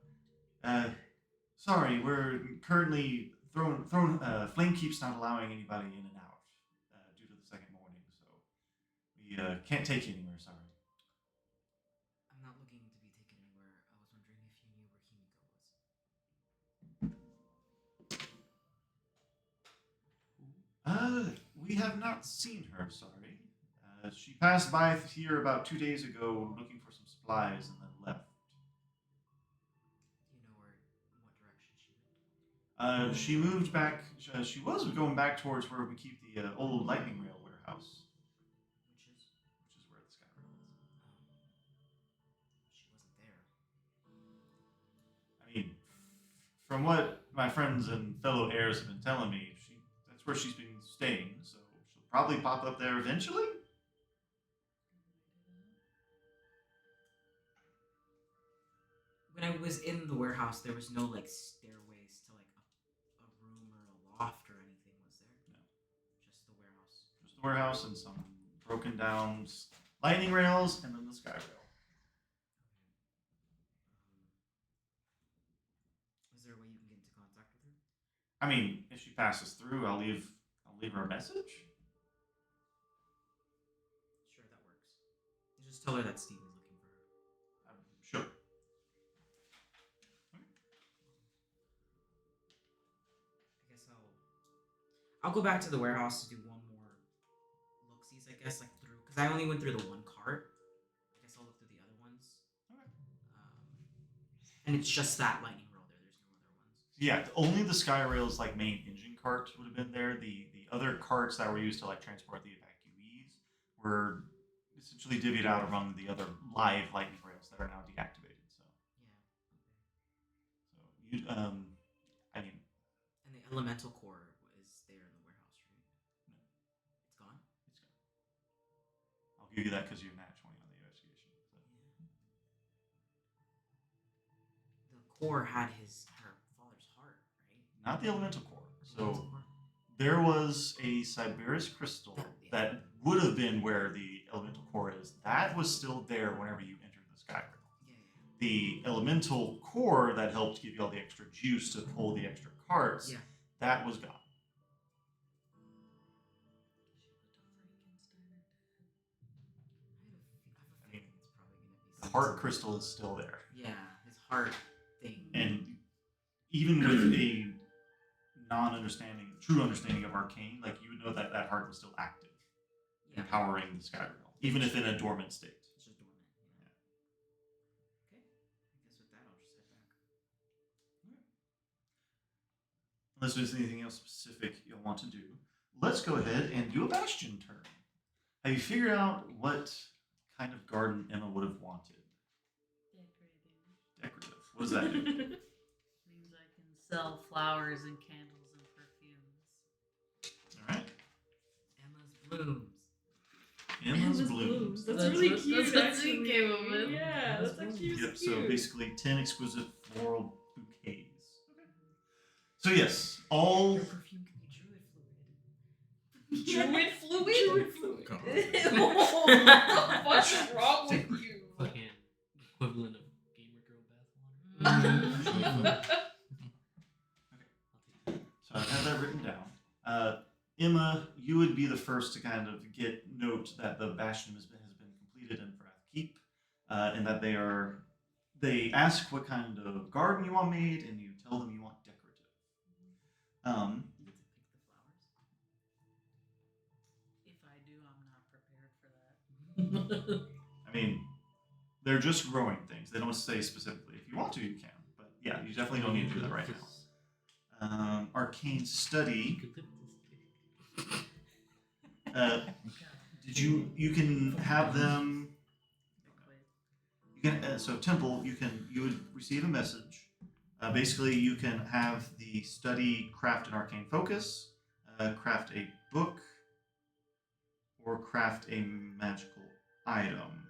sorry, we're currently Flame Keep's not allowing anybody in and out due to the second morning, so we can't take you anywhere. Sorry. I'm not looking to be taken anywhere. I was wondering if you knew where Himiko was. We have not seen her. Sorry. She passed by here about 2 days ago, looking for some supplies, and then left. Do you know where, in what direction she went? She moved back. She was going back towards where we keep the old lightning rail warehouse, Which is? which is where the sky rail is. She wasn't there. I mean, from what my friends and fellow heirs have been telling me, that's where she's been staying. So she'll probably pop up there eventually. When I was in the warehouse, there was no like stairways to like a room or a loft or anything, was there? No. Just the warehouse. Just the warehouse and some broken down lightning rails, and then the sky rail. Is there a way you can get into contact with her? I mean, if she passes through, I'll leave her a message. Sure, that works. Just tell her that Steve is looking for her. Sure. I guess I'll go back to the warehouse to do one more look-sees, I guess, like through, because I only went through the one cart. I guess I'll look through the other ones. Okay. And it's just that lightning roll there. There's no other ones. Yeah, only the sky rail's like main engine cart would have been there. The other carts that were used to like transport the evacuees were essentially divvied out among the other live lightning rails that are now deactivated. So Yeah. Okay. you I mean, And the elemental core is there in the warehouse, right? No. It's gone? it's gone. I'll give you that because you're nat 20 on the investigation. So. The core had her father's heart, right? Not the elemental core. So Elemental core? there was a Cyberus crystal that would have been where the elemental core is. That was still there whenever you entered the sky rail. Yeah. The elemental core that helped give you all the extra juice to pull the extra carts, Yeah. that was gone. I have a feeling it's probably going to be The heart crystal is still there. Yeah, his heart thing. And even with a true understanding of arcane, like you would know that that heart was still active, Yeah. empowering the sky rail, even if in a dormant state. It's just dormant. Yeah. Okay. I guess with that, I'll just head back. Unless there's anything else specific you'll want to do, let's go ahead and do a bastion turn. Have you figured out what kind of garden Emma would have wanted? Decorative. What does that do? Means I can sell flowers and candles and perfumes. All right. Emma's blooms. Emma's blooms. That's That's really what- cute. that's what actually. she came up with. Yeah, that's actually Yep. cute. So basically, 10 exquisite floral bouquets. So yes, all Your perfume can be druid fluid. Druid fluid. Druid fluid. God. What the fuck's wrong with you? Fucking equivalent of gamer girl bath water. So I have that written down. Emma, you would be the first to kind of get note that the bastion has been completed in Vrath Keep, and that they ask what kind of garden you want made, and you tell them you want decorative. You get to pick the flowers. If do. I'm not prepared for that. I mean, they're just growing things. They don't say specifically. If you want to, you can. But yeah, you definitely don't need to do that right now. Arcane study. You can have them. You can so temple. You would receive a message. Basically, you can have the study craft an arcane focus, craft a book, or craft a magical item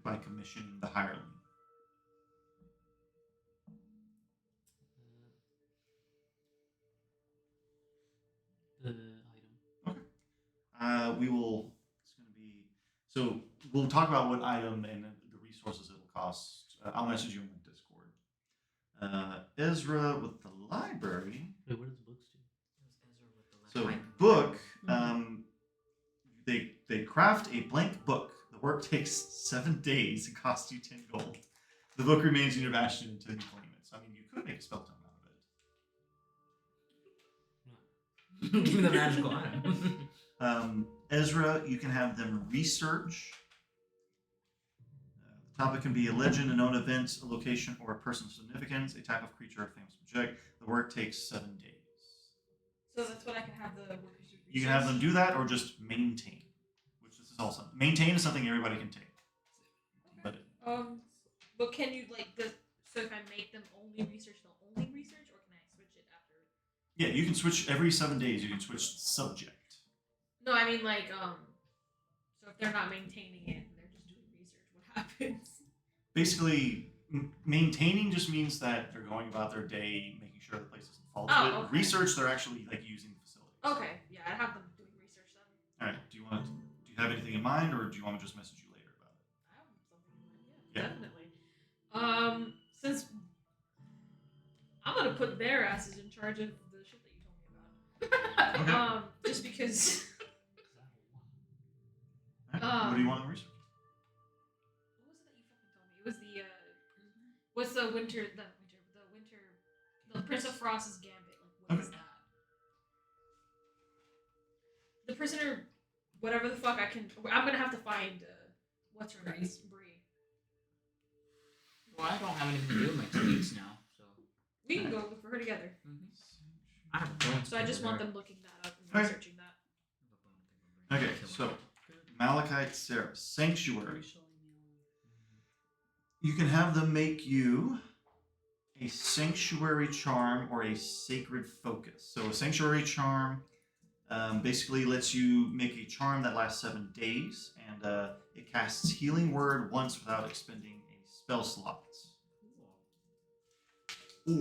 by commissioning the hireling. The item. We will. It's going to be. So we'll talk about what item and the resources it will cost. I'll message you in the Discord. Ezra with the library. Wait, what does books do? It was Ezra with the So left book. They craft a blank book. The work takes 7 days. It costs you 10 gold. The book remains in your bastion until you claim it. So I mean, you could make a spell tome out of it. Give me the magical item. Ezra, you can have them research. The topic can be a legend, a known event, a location, or a person of significance, a type of creature, a famous object. The work takes 7 days. So that's what I can have the workers do. You can have them do that or just maintain, which this is also. Maintain is something everybody can take. But But can you so if I make them only research, they'll only research, or can I switch it after? yeah, you can switch every 7 days. You can switch subject. No, I mean so if they're not maintaining it and they're just doing research, what happens? Basically, maintaining just means that they're going about their day, making sure the place doesn't fall. Oh, to it. okay. Research, they're actually using the facility. Okay, yeah, I'd have them doing research then. All right. Do you have anything in mind, or do you want me to just message you later about it? I have something in mind, Yeah. definitely. Since I'm gonna put their asses in charge of the shit that you told me about. Okay. Just because. All right. What do you want to research? What was it that you fucking told me? It was the what's the Prince of Frost's gambit. Like, what is that? The prisoner, whatever the fuck I'm gonna have to find what's her name, Bree. Well, I don't have anything to do with my techniques now, so. We can go look for her together. I have a phone. So I just want them looking that up and Okay. researching that. Okay. So Malachite Seraph Sanctuary. You can have them make you a sanctuary charm or a sacred focus. So a sanctuary charm basically lets you make a charm that lasts 7 days, and it casts Healing Word once without expending a spell slot.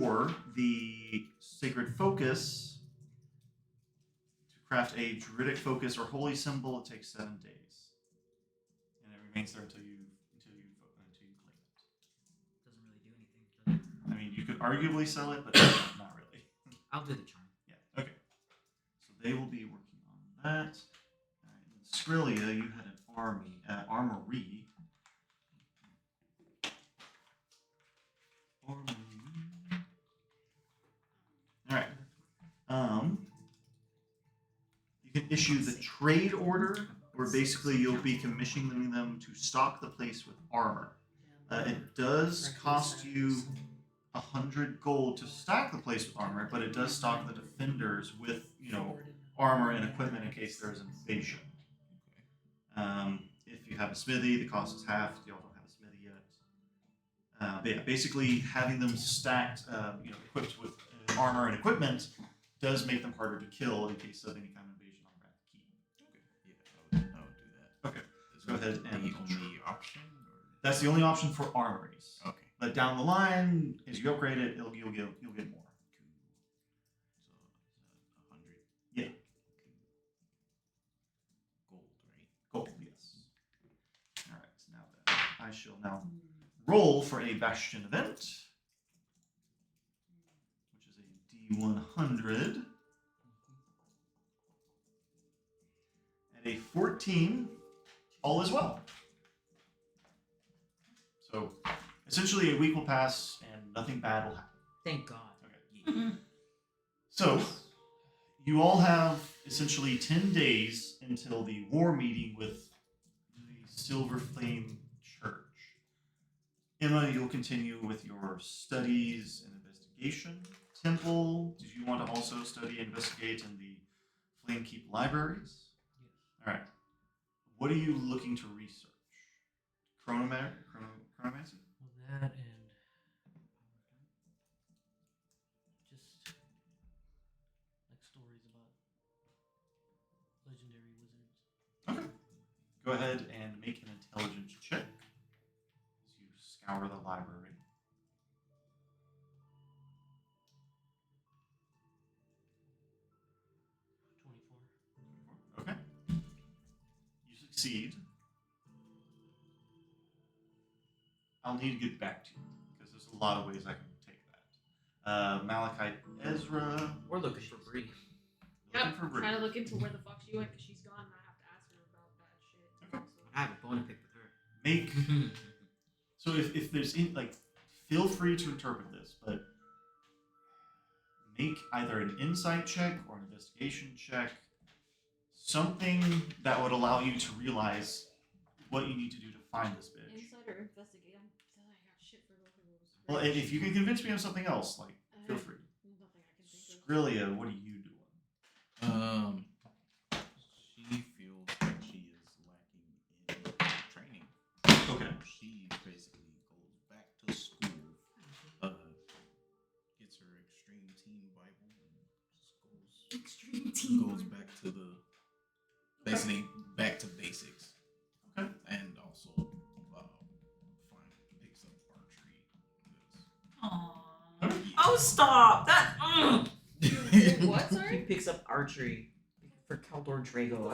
Or the sacred focus, to craft a druidic focus or holy symbol, it takes 7 days, and it remains there until you claim it. Doesn't really do anything, does it? I mean, you could arguably sell it, but not really. I'll do the charm. Yeah. Okay. So they will be working on that. All right. In Skrilla, you had an armory. All right. You can issue the trade order, where basically you'll be commissioning them to stock the place with armor. It does cost you 100 gold to stock the place with armor, but it does stock the defenders with, armor and equipment in case there's an invasion. If you have a smithy, the cost is half. Y'all don't have a smithy yet. But yeah, basically having them stacked, equipped with armor and equipment does make them harder to kill in case of any kind of invasion on Wrath Keep. Okay. Yeah, I would do that. Okay. Is Go that ahead the and only option? Or? That's the only option for armories. Okay. But down the line, as you upgrade it, you'll get more. So 100. Yeah. Gold, right? Gold, yes. All right. So now that I shall now roll for a Bastion event, which is a D100. At a 14, all is well. So essentially, a week will pass and nothing bad will happen. Thank God. Okay. So you all have essentially 10 days until the war meeting with the Silver Flame Church. Emma, you'll continue with your studies and investigation. Temple, did you want to also study and investigate in the Flamekeep libraries? Yes. All right. What are you looking to research? Chronomancy? Well, that and just like stories about legendary wizards. Okay. Go ahead and make an intelligence check as you scour the library. 24. Okay. You succeed. I'll need to get back to you because there's a lot of ways I can take that. Malachite Ezra. We're looking for Bree. Looking Yep, for Bree. trying to look into where the fuck she went because she's gone and I have to ask her about that shit. Okay. I have a bone to pick with her. Make so if there's feel free to interpret this, but make either an insight check or an investigation check, something that would allow you to realize what you need to do to find this bitch. Insight or investigate? I got shit for both of those. Well, and if you can convince me of something else, like feel free. Nothing I can think of. Skrilla, what are you doing? She feels like she is lacking in training. Okay. She basically goes back to school, gets her extreme teen Bible, and just Extreme team. goes back to the basically back to basics. Okay. And also picks up archery. Aww. Okay. Oh, stop! That. What, He sorry? picks up archery for Caldor Drago.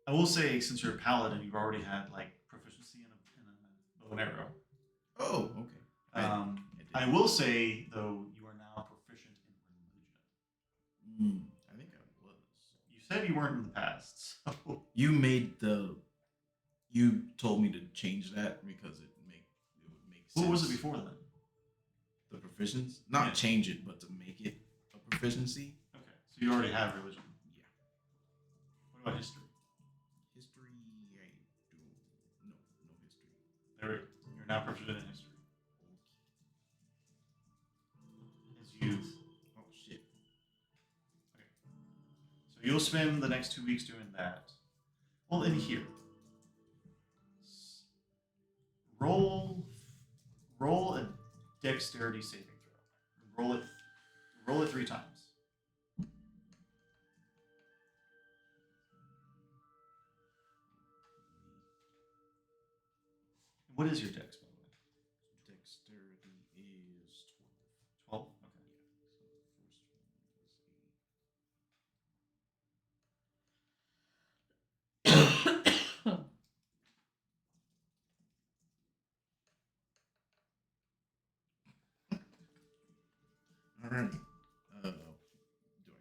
I will say, since you're a paladin, you've already had like proficiency in a bow and arrow. Oh, okay. I will say though, you are now proficient in religion. I think I was. You said you weren't in the past, so You told me to change that because it would make sense. what was it before then? The proficiency? Not Yeah. change it, but to make it a proficiency. Okay, so you already have religion. Yeah. What about history? History, I do no history. There, you're now proficient in history. As you, Oh shit. so you'll spend the next 2 weeks doing that. Well, in here, roll a dexterity saving throw. Roll it 3 times. What is your dex, by the way? Dexterity is 12? Okay. Yeah. So Alright. Do I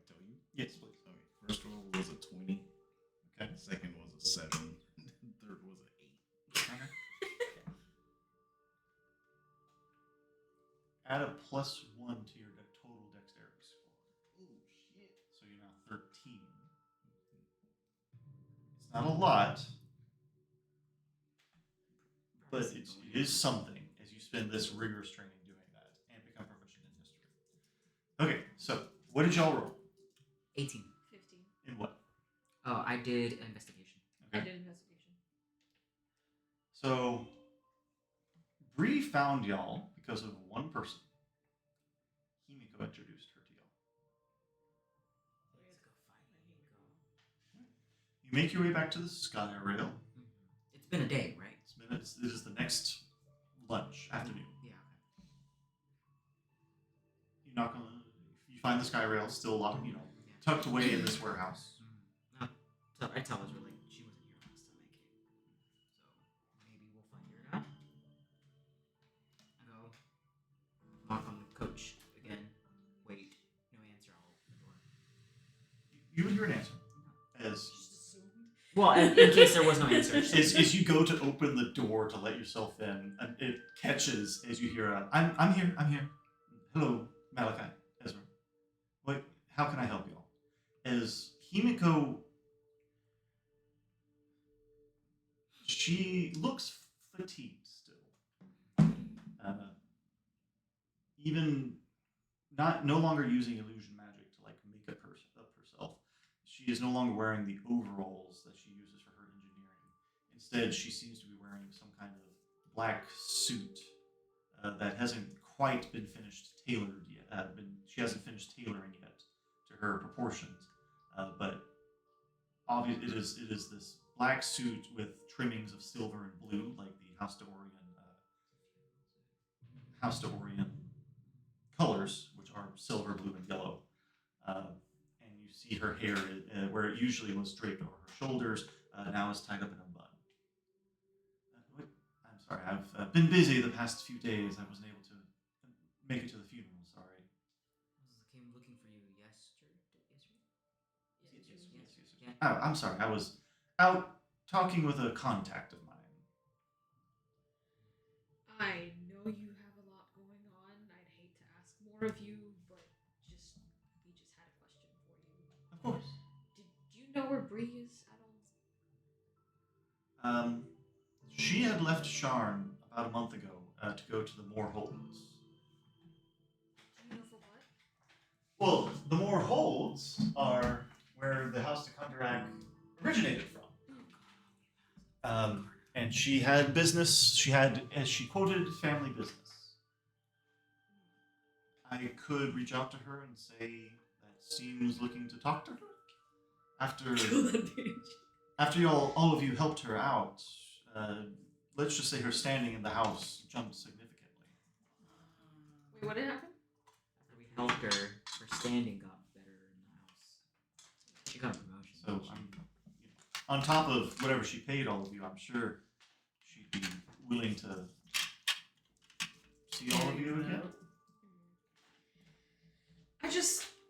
tell you? Yes, please. Okay. First roll was a 20. Okay. Second was a 7. Third was an 8. Okay. Add a +1 to your total dexterity score. Oh shit. So you're now 13. It's not a lot, but it is something as you spend this rigorous training doing that and become proficient in history. Okay, so what did y'all roll? 18. 15. In what? Oh, I did investigation. I Okay. did investigation. So Bree found y'all because of one person. Himiko introduced her to y'all. Let's go find Himiko. You make your way back to the sky rail. It's been a day, right? This is the next lunch afternoon. Yeah. You knock on you find the sky rail still locked, Yeah. tucked away in this warehouse. So I tell Ezra like she wasn't here last time I came, so maybe we'll find her now. I go knock on the coach again. Wait, no answer. I'll open the door. You would hear an answer as Just assumed. Well, in case there was no answer. as you go to open the door to let yourself in, and it catches as you hear I'm here. Hello, Malachi, Ezra. What? how can I help y'all? As Himiko, she looks fatigued still. Even not no longer using illusion magic to like make up herself. She is no longer wearing the overalls that she uses for her engineering. Instead, she seems to be wearing some kind of black suit that hasn't quite been finished tailored yet. She hasn't finished tailoring yet to her proportions, but it is this black suit with trimmings of silver and blue, like the House de Orient colors, which are silver, blue, and yellow. And you see her hair, where it usually was draped over her shoulders, now is tied up in a bun. I'm sorry, I've been busy the past few days. I wasn't able to make it to the funeral. Sorry. Came looking for you yesterday. Yes. Yeah. Oh, I'm sorry. I was out talking with a contact of mine. I know you have a lot going on. I'd hate to ask more of you, but we just had a question for you. Of course. Did you know where Bree is at all? She had left Sharn about a month ago to go to the Moor Holds. Do you know for what? Well, the Moor Holds are where the House of Kundarak originated from. And she had business. She had, as she quoted, family business. I could reach out to her and say that STEEM was looking to talk to her after all of you helped her out. Let's just say her standing in the house jumped significantly. Wait, what did happen? After we helped her, her standing got better in the house. She got a promotion. So on top of whatever she paid all of you, I'm sure she'd be willing to see all of you again.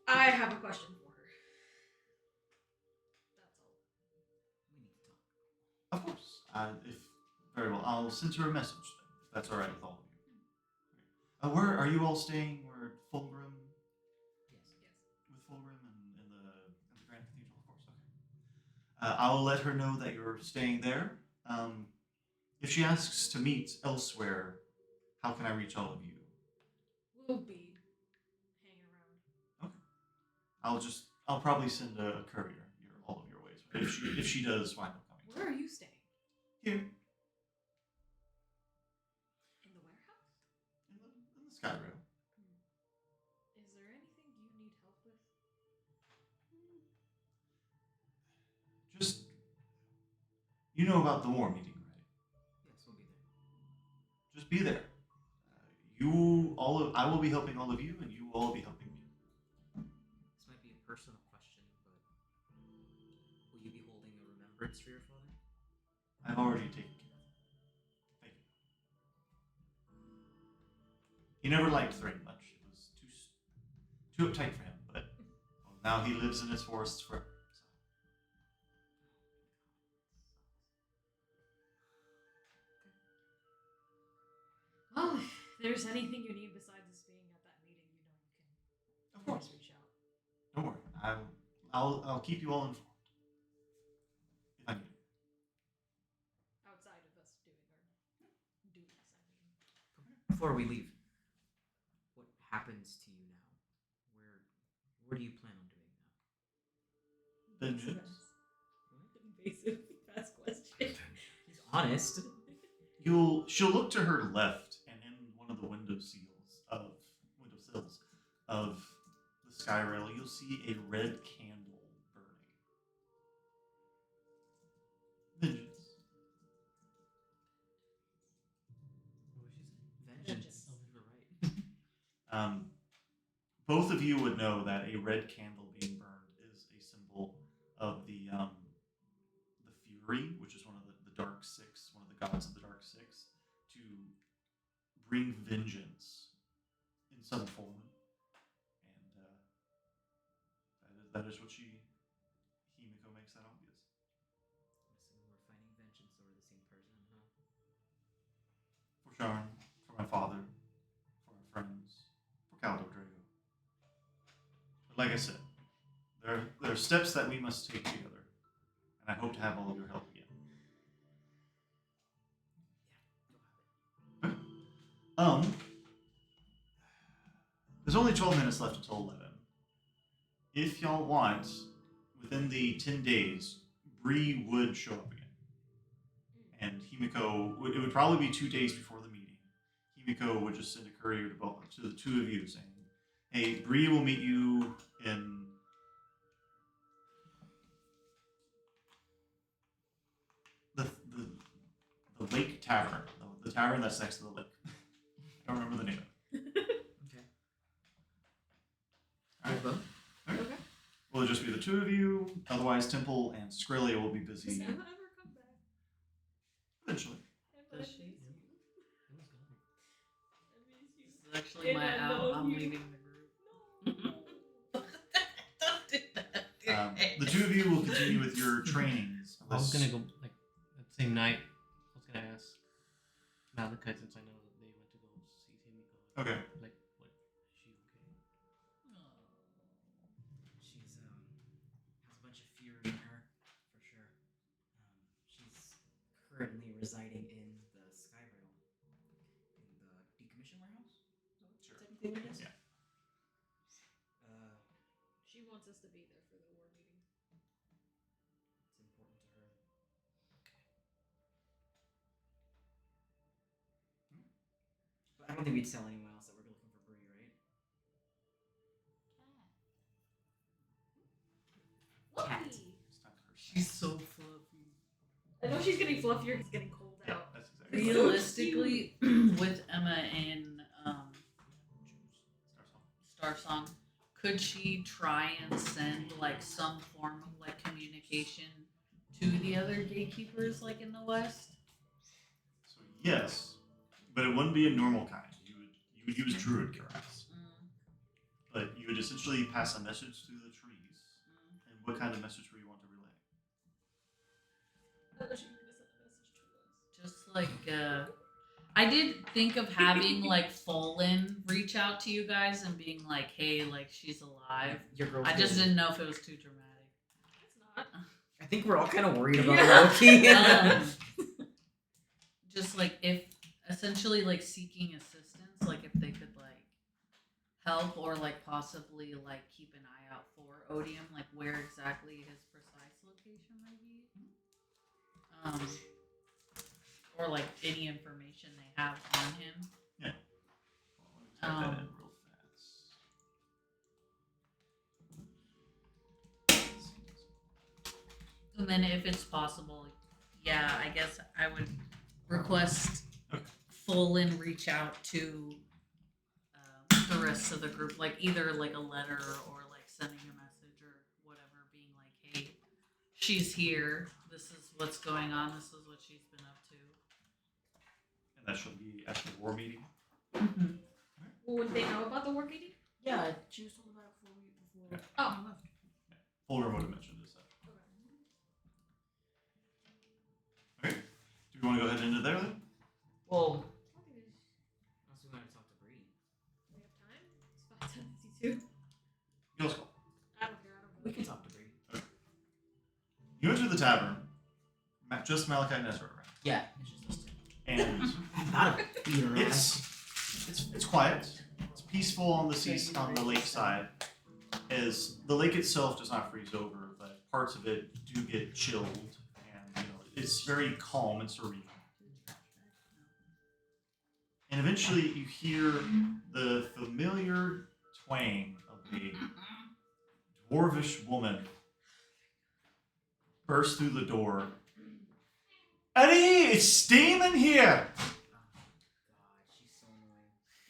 I have a question for her. That's all. We need to talk. Of course. If very well, I'll send her a message then, if that's all right with all of you. Where are you all staying? We're at Fulgrim. Yes. With Fulgrim and in the Grand Cathedral, of course. Okay. I'll let her know that you're staying there. If she asks to meet elsewhere, how can I reach all of you? We'll be hanging around. Okay. I'll probably send a courier all of your ways. If she does wind up coming. Where are you staying? Here. In the warehouse? In the Skyrail. Is there anything you need help with? Just you know about the war meeting, right? Yes, we'll be there. Just be there. I will be helping all of you, and you will all be helping me. This might be a personal question, but will you be holding a remembrance for your father? I've already taken care of it. Thank you. He never liked Thrain much. It was too uptight for him, but well, now he lives in his forests forever. Well, if there's anything you need besides us being at that meeting, you know you can Of course. always reach out. Don't worry. I'll keep you all informed. If I need it. Outside of us doing our duties, I mean. Before we leave, what happens to you now? Where do you plan on doing now? Vengeance. Invasive fast question. He's honest. She'll look to her left, and in one of the windowsills of the Skyrail, you'll see a red candle burning. Vengeance. What was she saying? Vengeance. Vengeance. Oh, we were right. Both of you would know that a red candle being burned is a symbol of the Fury, which is one of the Dark Six, one of the gods of the Dark Six, to bring vengeance in some form. And that is what Himiko makes that obvious. I'm assuming we're finding vengeance over the same person, huh? For Sharn, for my father, for our friends, for Caldo Drago. But like I said, there are steps that we must take together, and I hope to have all of your help again. There's only 12 minutes left until 11. If y'all want, within the 10 days, Bree would show up again. And Himiko, it would probably be 2 days before the meeting. Himiko would just send a courier to the two of you saying, hey, Bree will meet you in the Lake Tavern. The tavern that's next to the lake. I don't remember the name of it. Okay. Alright. Well, Okay. Will it just be the two of you? Otherwise, Temple and Skrillia will be Does busy Emma ever come back? eventually. Emma, Does I she? miss you. It was gone. I miss you. This is actually And my I out. love I'm you. leaving the group. No. Don't do that. The two of you will continue with your trainings. I was gonna go like that same night. I was gonna ask Malachi since I know that they went to go see Himiko. Okay. Like, what? Is she okay? she's has a bunch of fear in her, for sure. She's currently residing in the Skyrail, in the decommission warehouse. Is that technically what it is? Yeah. She wants us to be there for the war meeting. It's important to her. But I don't think we'd tell anyone else that we're looking for Bree, right? Cat. Fluffy. It's time for her. She's so fluffy. I know she's getting fluffier. It's getting cold Yeah, out. that's exactly Really? right. Realistically, with Emma in Star Song, could she try and send like some form of like communication to the other gatekeepers like in the West? So yes, but it wouldn't be a normal kind. You would use druid currents, but you would essentially pass a message through the trees. And what kind of message would you want to relay? I know she was gonna send a message to us. Just like I did think of having like Folan reach out to you guys and being like, hey, like she's alive. Your girl's I just good. didn't know if it was too dramatic. It's not. I think we're all kind of worried about Yeah. Loki. Just like if essentially like seeking assistance, like if they could like help or like possibly like keep an eye out for Odium, like where exactly his precise location might be. Or like any information they have on him. Well, let me type that in real fast. And then if it's possible, yeah, I guess I would request Folan reach out to the rest of the group, like either like a letter or like sending a message or whatever, being like, hey, she's here. This is what's going on. This is what she's been up to. And that should be at the war meeting. Well, would they know about the war meeting? Yeah, she was told about it before. Yeah. Oh. I left. Fulgrim would have mentioned this. Okay. Do we want to go ahead into there then? Well, unless we want to talk to Bree. We have time? It's 5:52. Y'all's call. I don't care. I don't We care. can talk to Bree. You enter the tavern. Just Malachi and Ezra around. Yeah, it's just us two. And Not a beat around. it's quiet. It's peaceful on the lakeside, as the lake itself does not freeze over, but parts of it do get chilled, and it's very calm and serene. And eventually, you hear the familiar twang of a dwarvish woman burst through the door. Eddie, it's steaming here! Oh god, she's so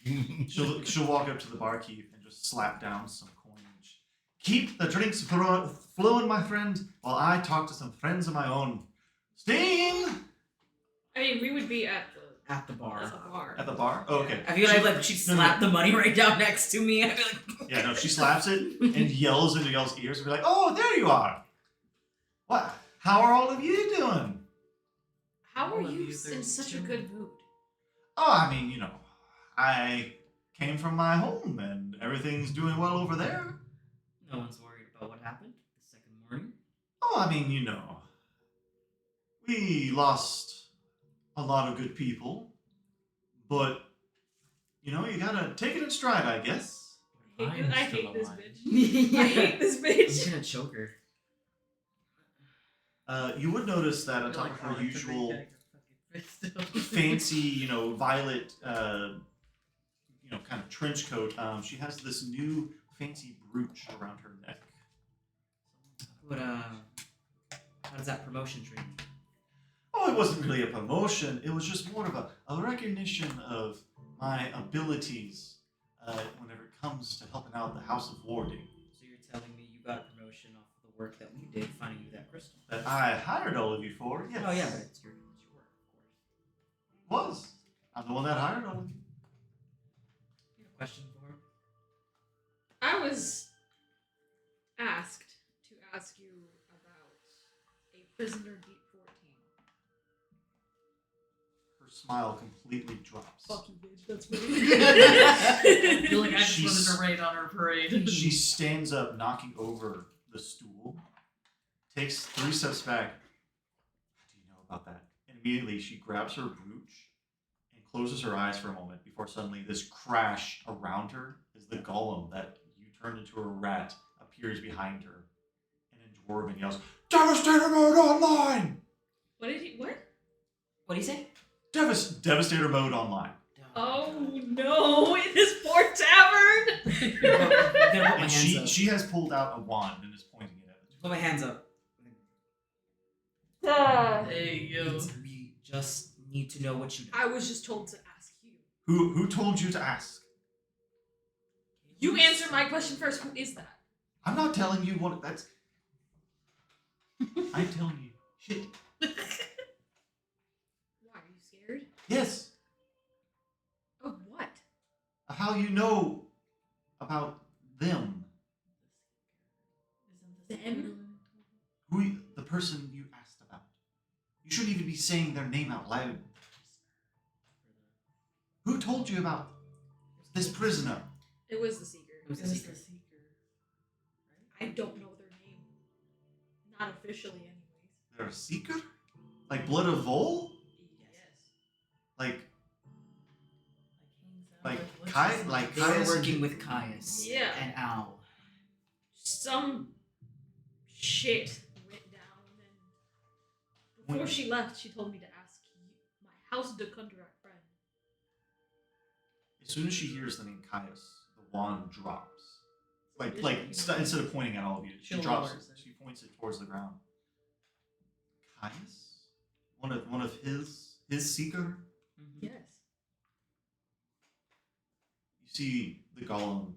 annoying. She'll walk up to the barkeep and just slap down some coinage. Keep the drinks flowing, my friend, while I talk to some friends of my own. Steam! I mean, we would be at At the the bar. bar. At the bar? Oh, okay. I feel like she slapped the money right down next to me. I feel like Yeah, no, she slaps it and yells into y'all's ears and be like, oh, there you are! What? How are all of you doing? How are All of you you, in there's such a two. good mood? Oh, I mean, I came from my home and everything's doing well over there. no one's worried about what happened. Oh, I mean, you know, we lost a lot of good people, but you know, you gotta take it in stride, I guess. I hate, I'm I still hate this alive. bitch. I hate this I'm bitch. gonna choke her. You would notice that on You're top like, of "Oh, her it's a big usual dagger fucking fist." fancy, you know, violet, you know, kind of trench coat, she has this new fancy brooch around her neck. But how does that promotion treat me? Oh, it wasn't really a promotion. It was just more of a recognition of my abilities whenever it comes to helping out the House of Warding. So you're telling me you got a promotion off of the work that we did finding you that crystal? That I hired all of you for, yes. Oh yeah, but it's your work, of course. Was. I'm the one that hired all of you. You have a question for him? I was asked to ask you about a prisoner deep 14. Her smile completely drops. Fuck you, bitch. That's I feel like I just She's- wanted to raid on her parade. She stands up, knocking over the stool, takes 3 steps back. What do you know about that? And immediately she grabs her brooch and closes her eyes for a moment before suddenly this crash around her as the golem that you turned into a rat appears behind her. And in Dwarven yells, Devastator mode online! What did he? What? What do you say? Devastator mode online. Oh no! In this poor tavern. I'm gonna put my And hands up. she has pulled out a wand and is pointing it at you. Put my hands up. Hey, yo. We just need to know what you know. I was just told to ask you. Who told you to ask? You answer my question first. Who is that? I'm not telling you what that's. I'm telling you shit. Why are you scared? Yes. Of what? How you know about them? Them? The person you asked about. You shouldn't even be saying their name out loud. Who told you about this prisoner? It was the seeker. It was It the was seeker. the seeker. I don't know their name. Not officially, anyways. They're a seeker? Like Blood of Vol? Yes. Like Like They were Caius working and- with Caius. Yeah. And Al. Some shit went down, and before she left, she told me to ask you, my House de Kundrak friend. As soon as she hears the name Caius, the wand drops. Is Instead of pointing at all of you, she She drops lowers it. it. She points it towards the ground. Caius? One of his seeker? Yes. You see the golem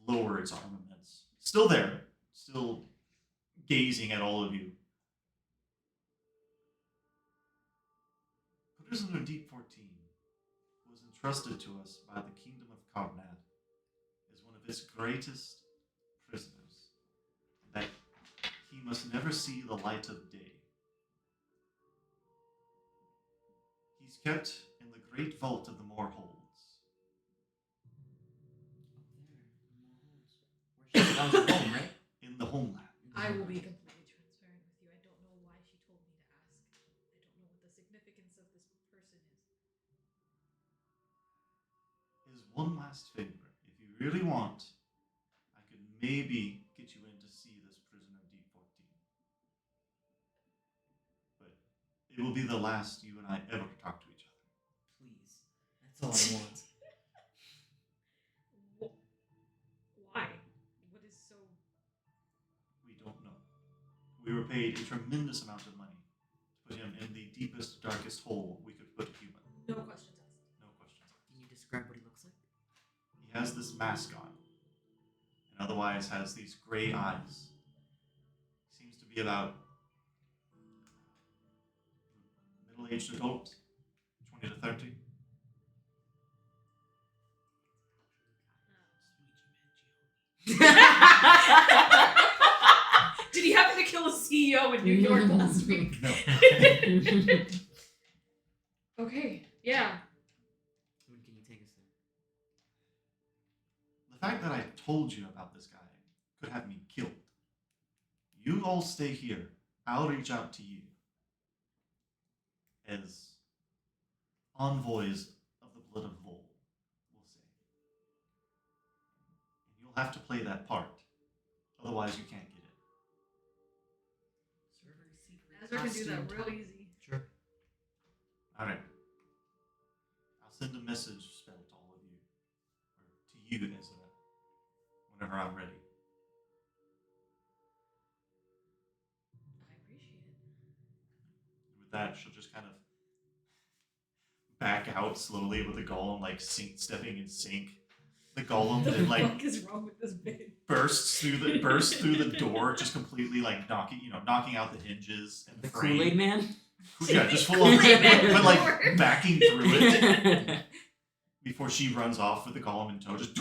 lower its armaments. Still there. Still gazing at all of you. Prisoner Deep 14 was entrusted to us by the Kingdom of Karnat as one of its greatest prisoners, that he must never see the light of day. He's kept in the great vault of the Moor Holds. That was home, right? In the homeland. I will be completely transparent with you. I don't know why she told me to ask. I don't know what the significance of this person is. His one last favor. If you really want, I could maybe get you in to see this prisoner D14. But it will be the last you and I ever talk to each other. Please. That's all I want. Why? What is so? We don't know. We were paid a tremendous amount of money to put him in the deepest, darkest hole we could put a human. No questions asked. No questions asked. Can you describe what he looks like? He has this mask on, and otherwise has these gray eyes. Seems to be about middle-aged adult, 20 to 30. Did he happen to kill a CEO in New York last week? No. Okay. Yeah. When can you take us there? The fact that I told you about this guy could have me killed. You all stay here I'll reach out to you as envoys of the blood of Vol, we'll say. And you'll have to play that part. Otherwise, you can't get in. Very secret Ezra can do that costume real type. easy. Sure. All right. I'll send a message spell to all of you, or to you, Ezra, whenever I'm ready. I appreciate it. With that, she'll just kind of back out slowly with the golem like stepping in sync. The golem The then like fuck is wrong with this bitch? bursts through the door, just completely like knocking out the hinges and The frame. Kool-Aid Man? Yeah, just full of Kool-Aid Man but like door. backing through it before she runs off with the golem in tow. Just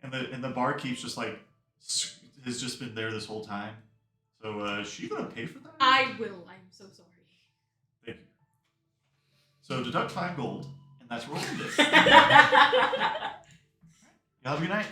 and the barkeep's just like has just been there this whole time. So is she gonna pay for that? I will. I'm so sorry. Thank you. So deduct 5 gold, and that's where we'll end it. Y'all have a good night.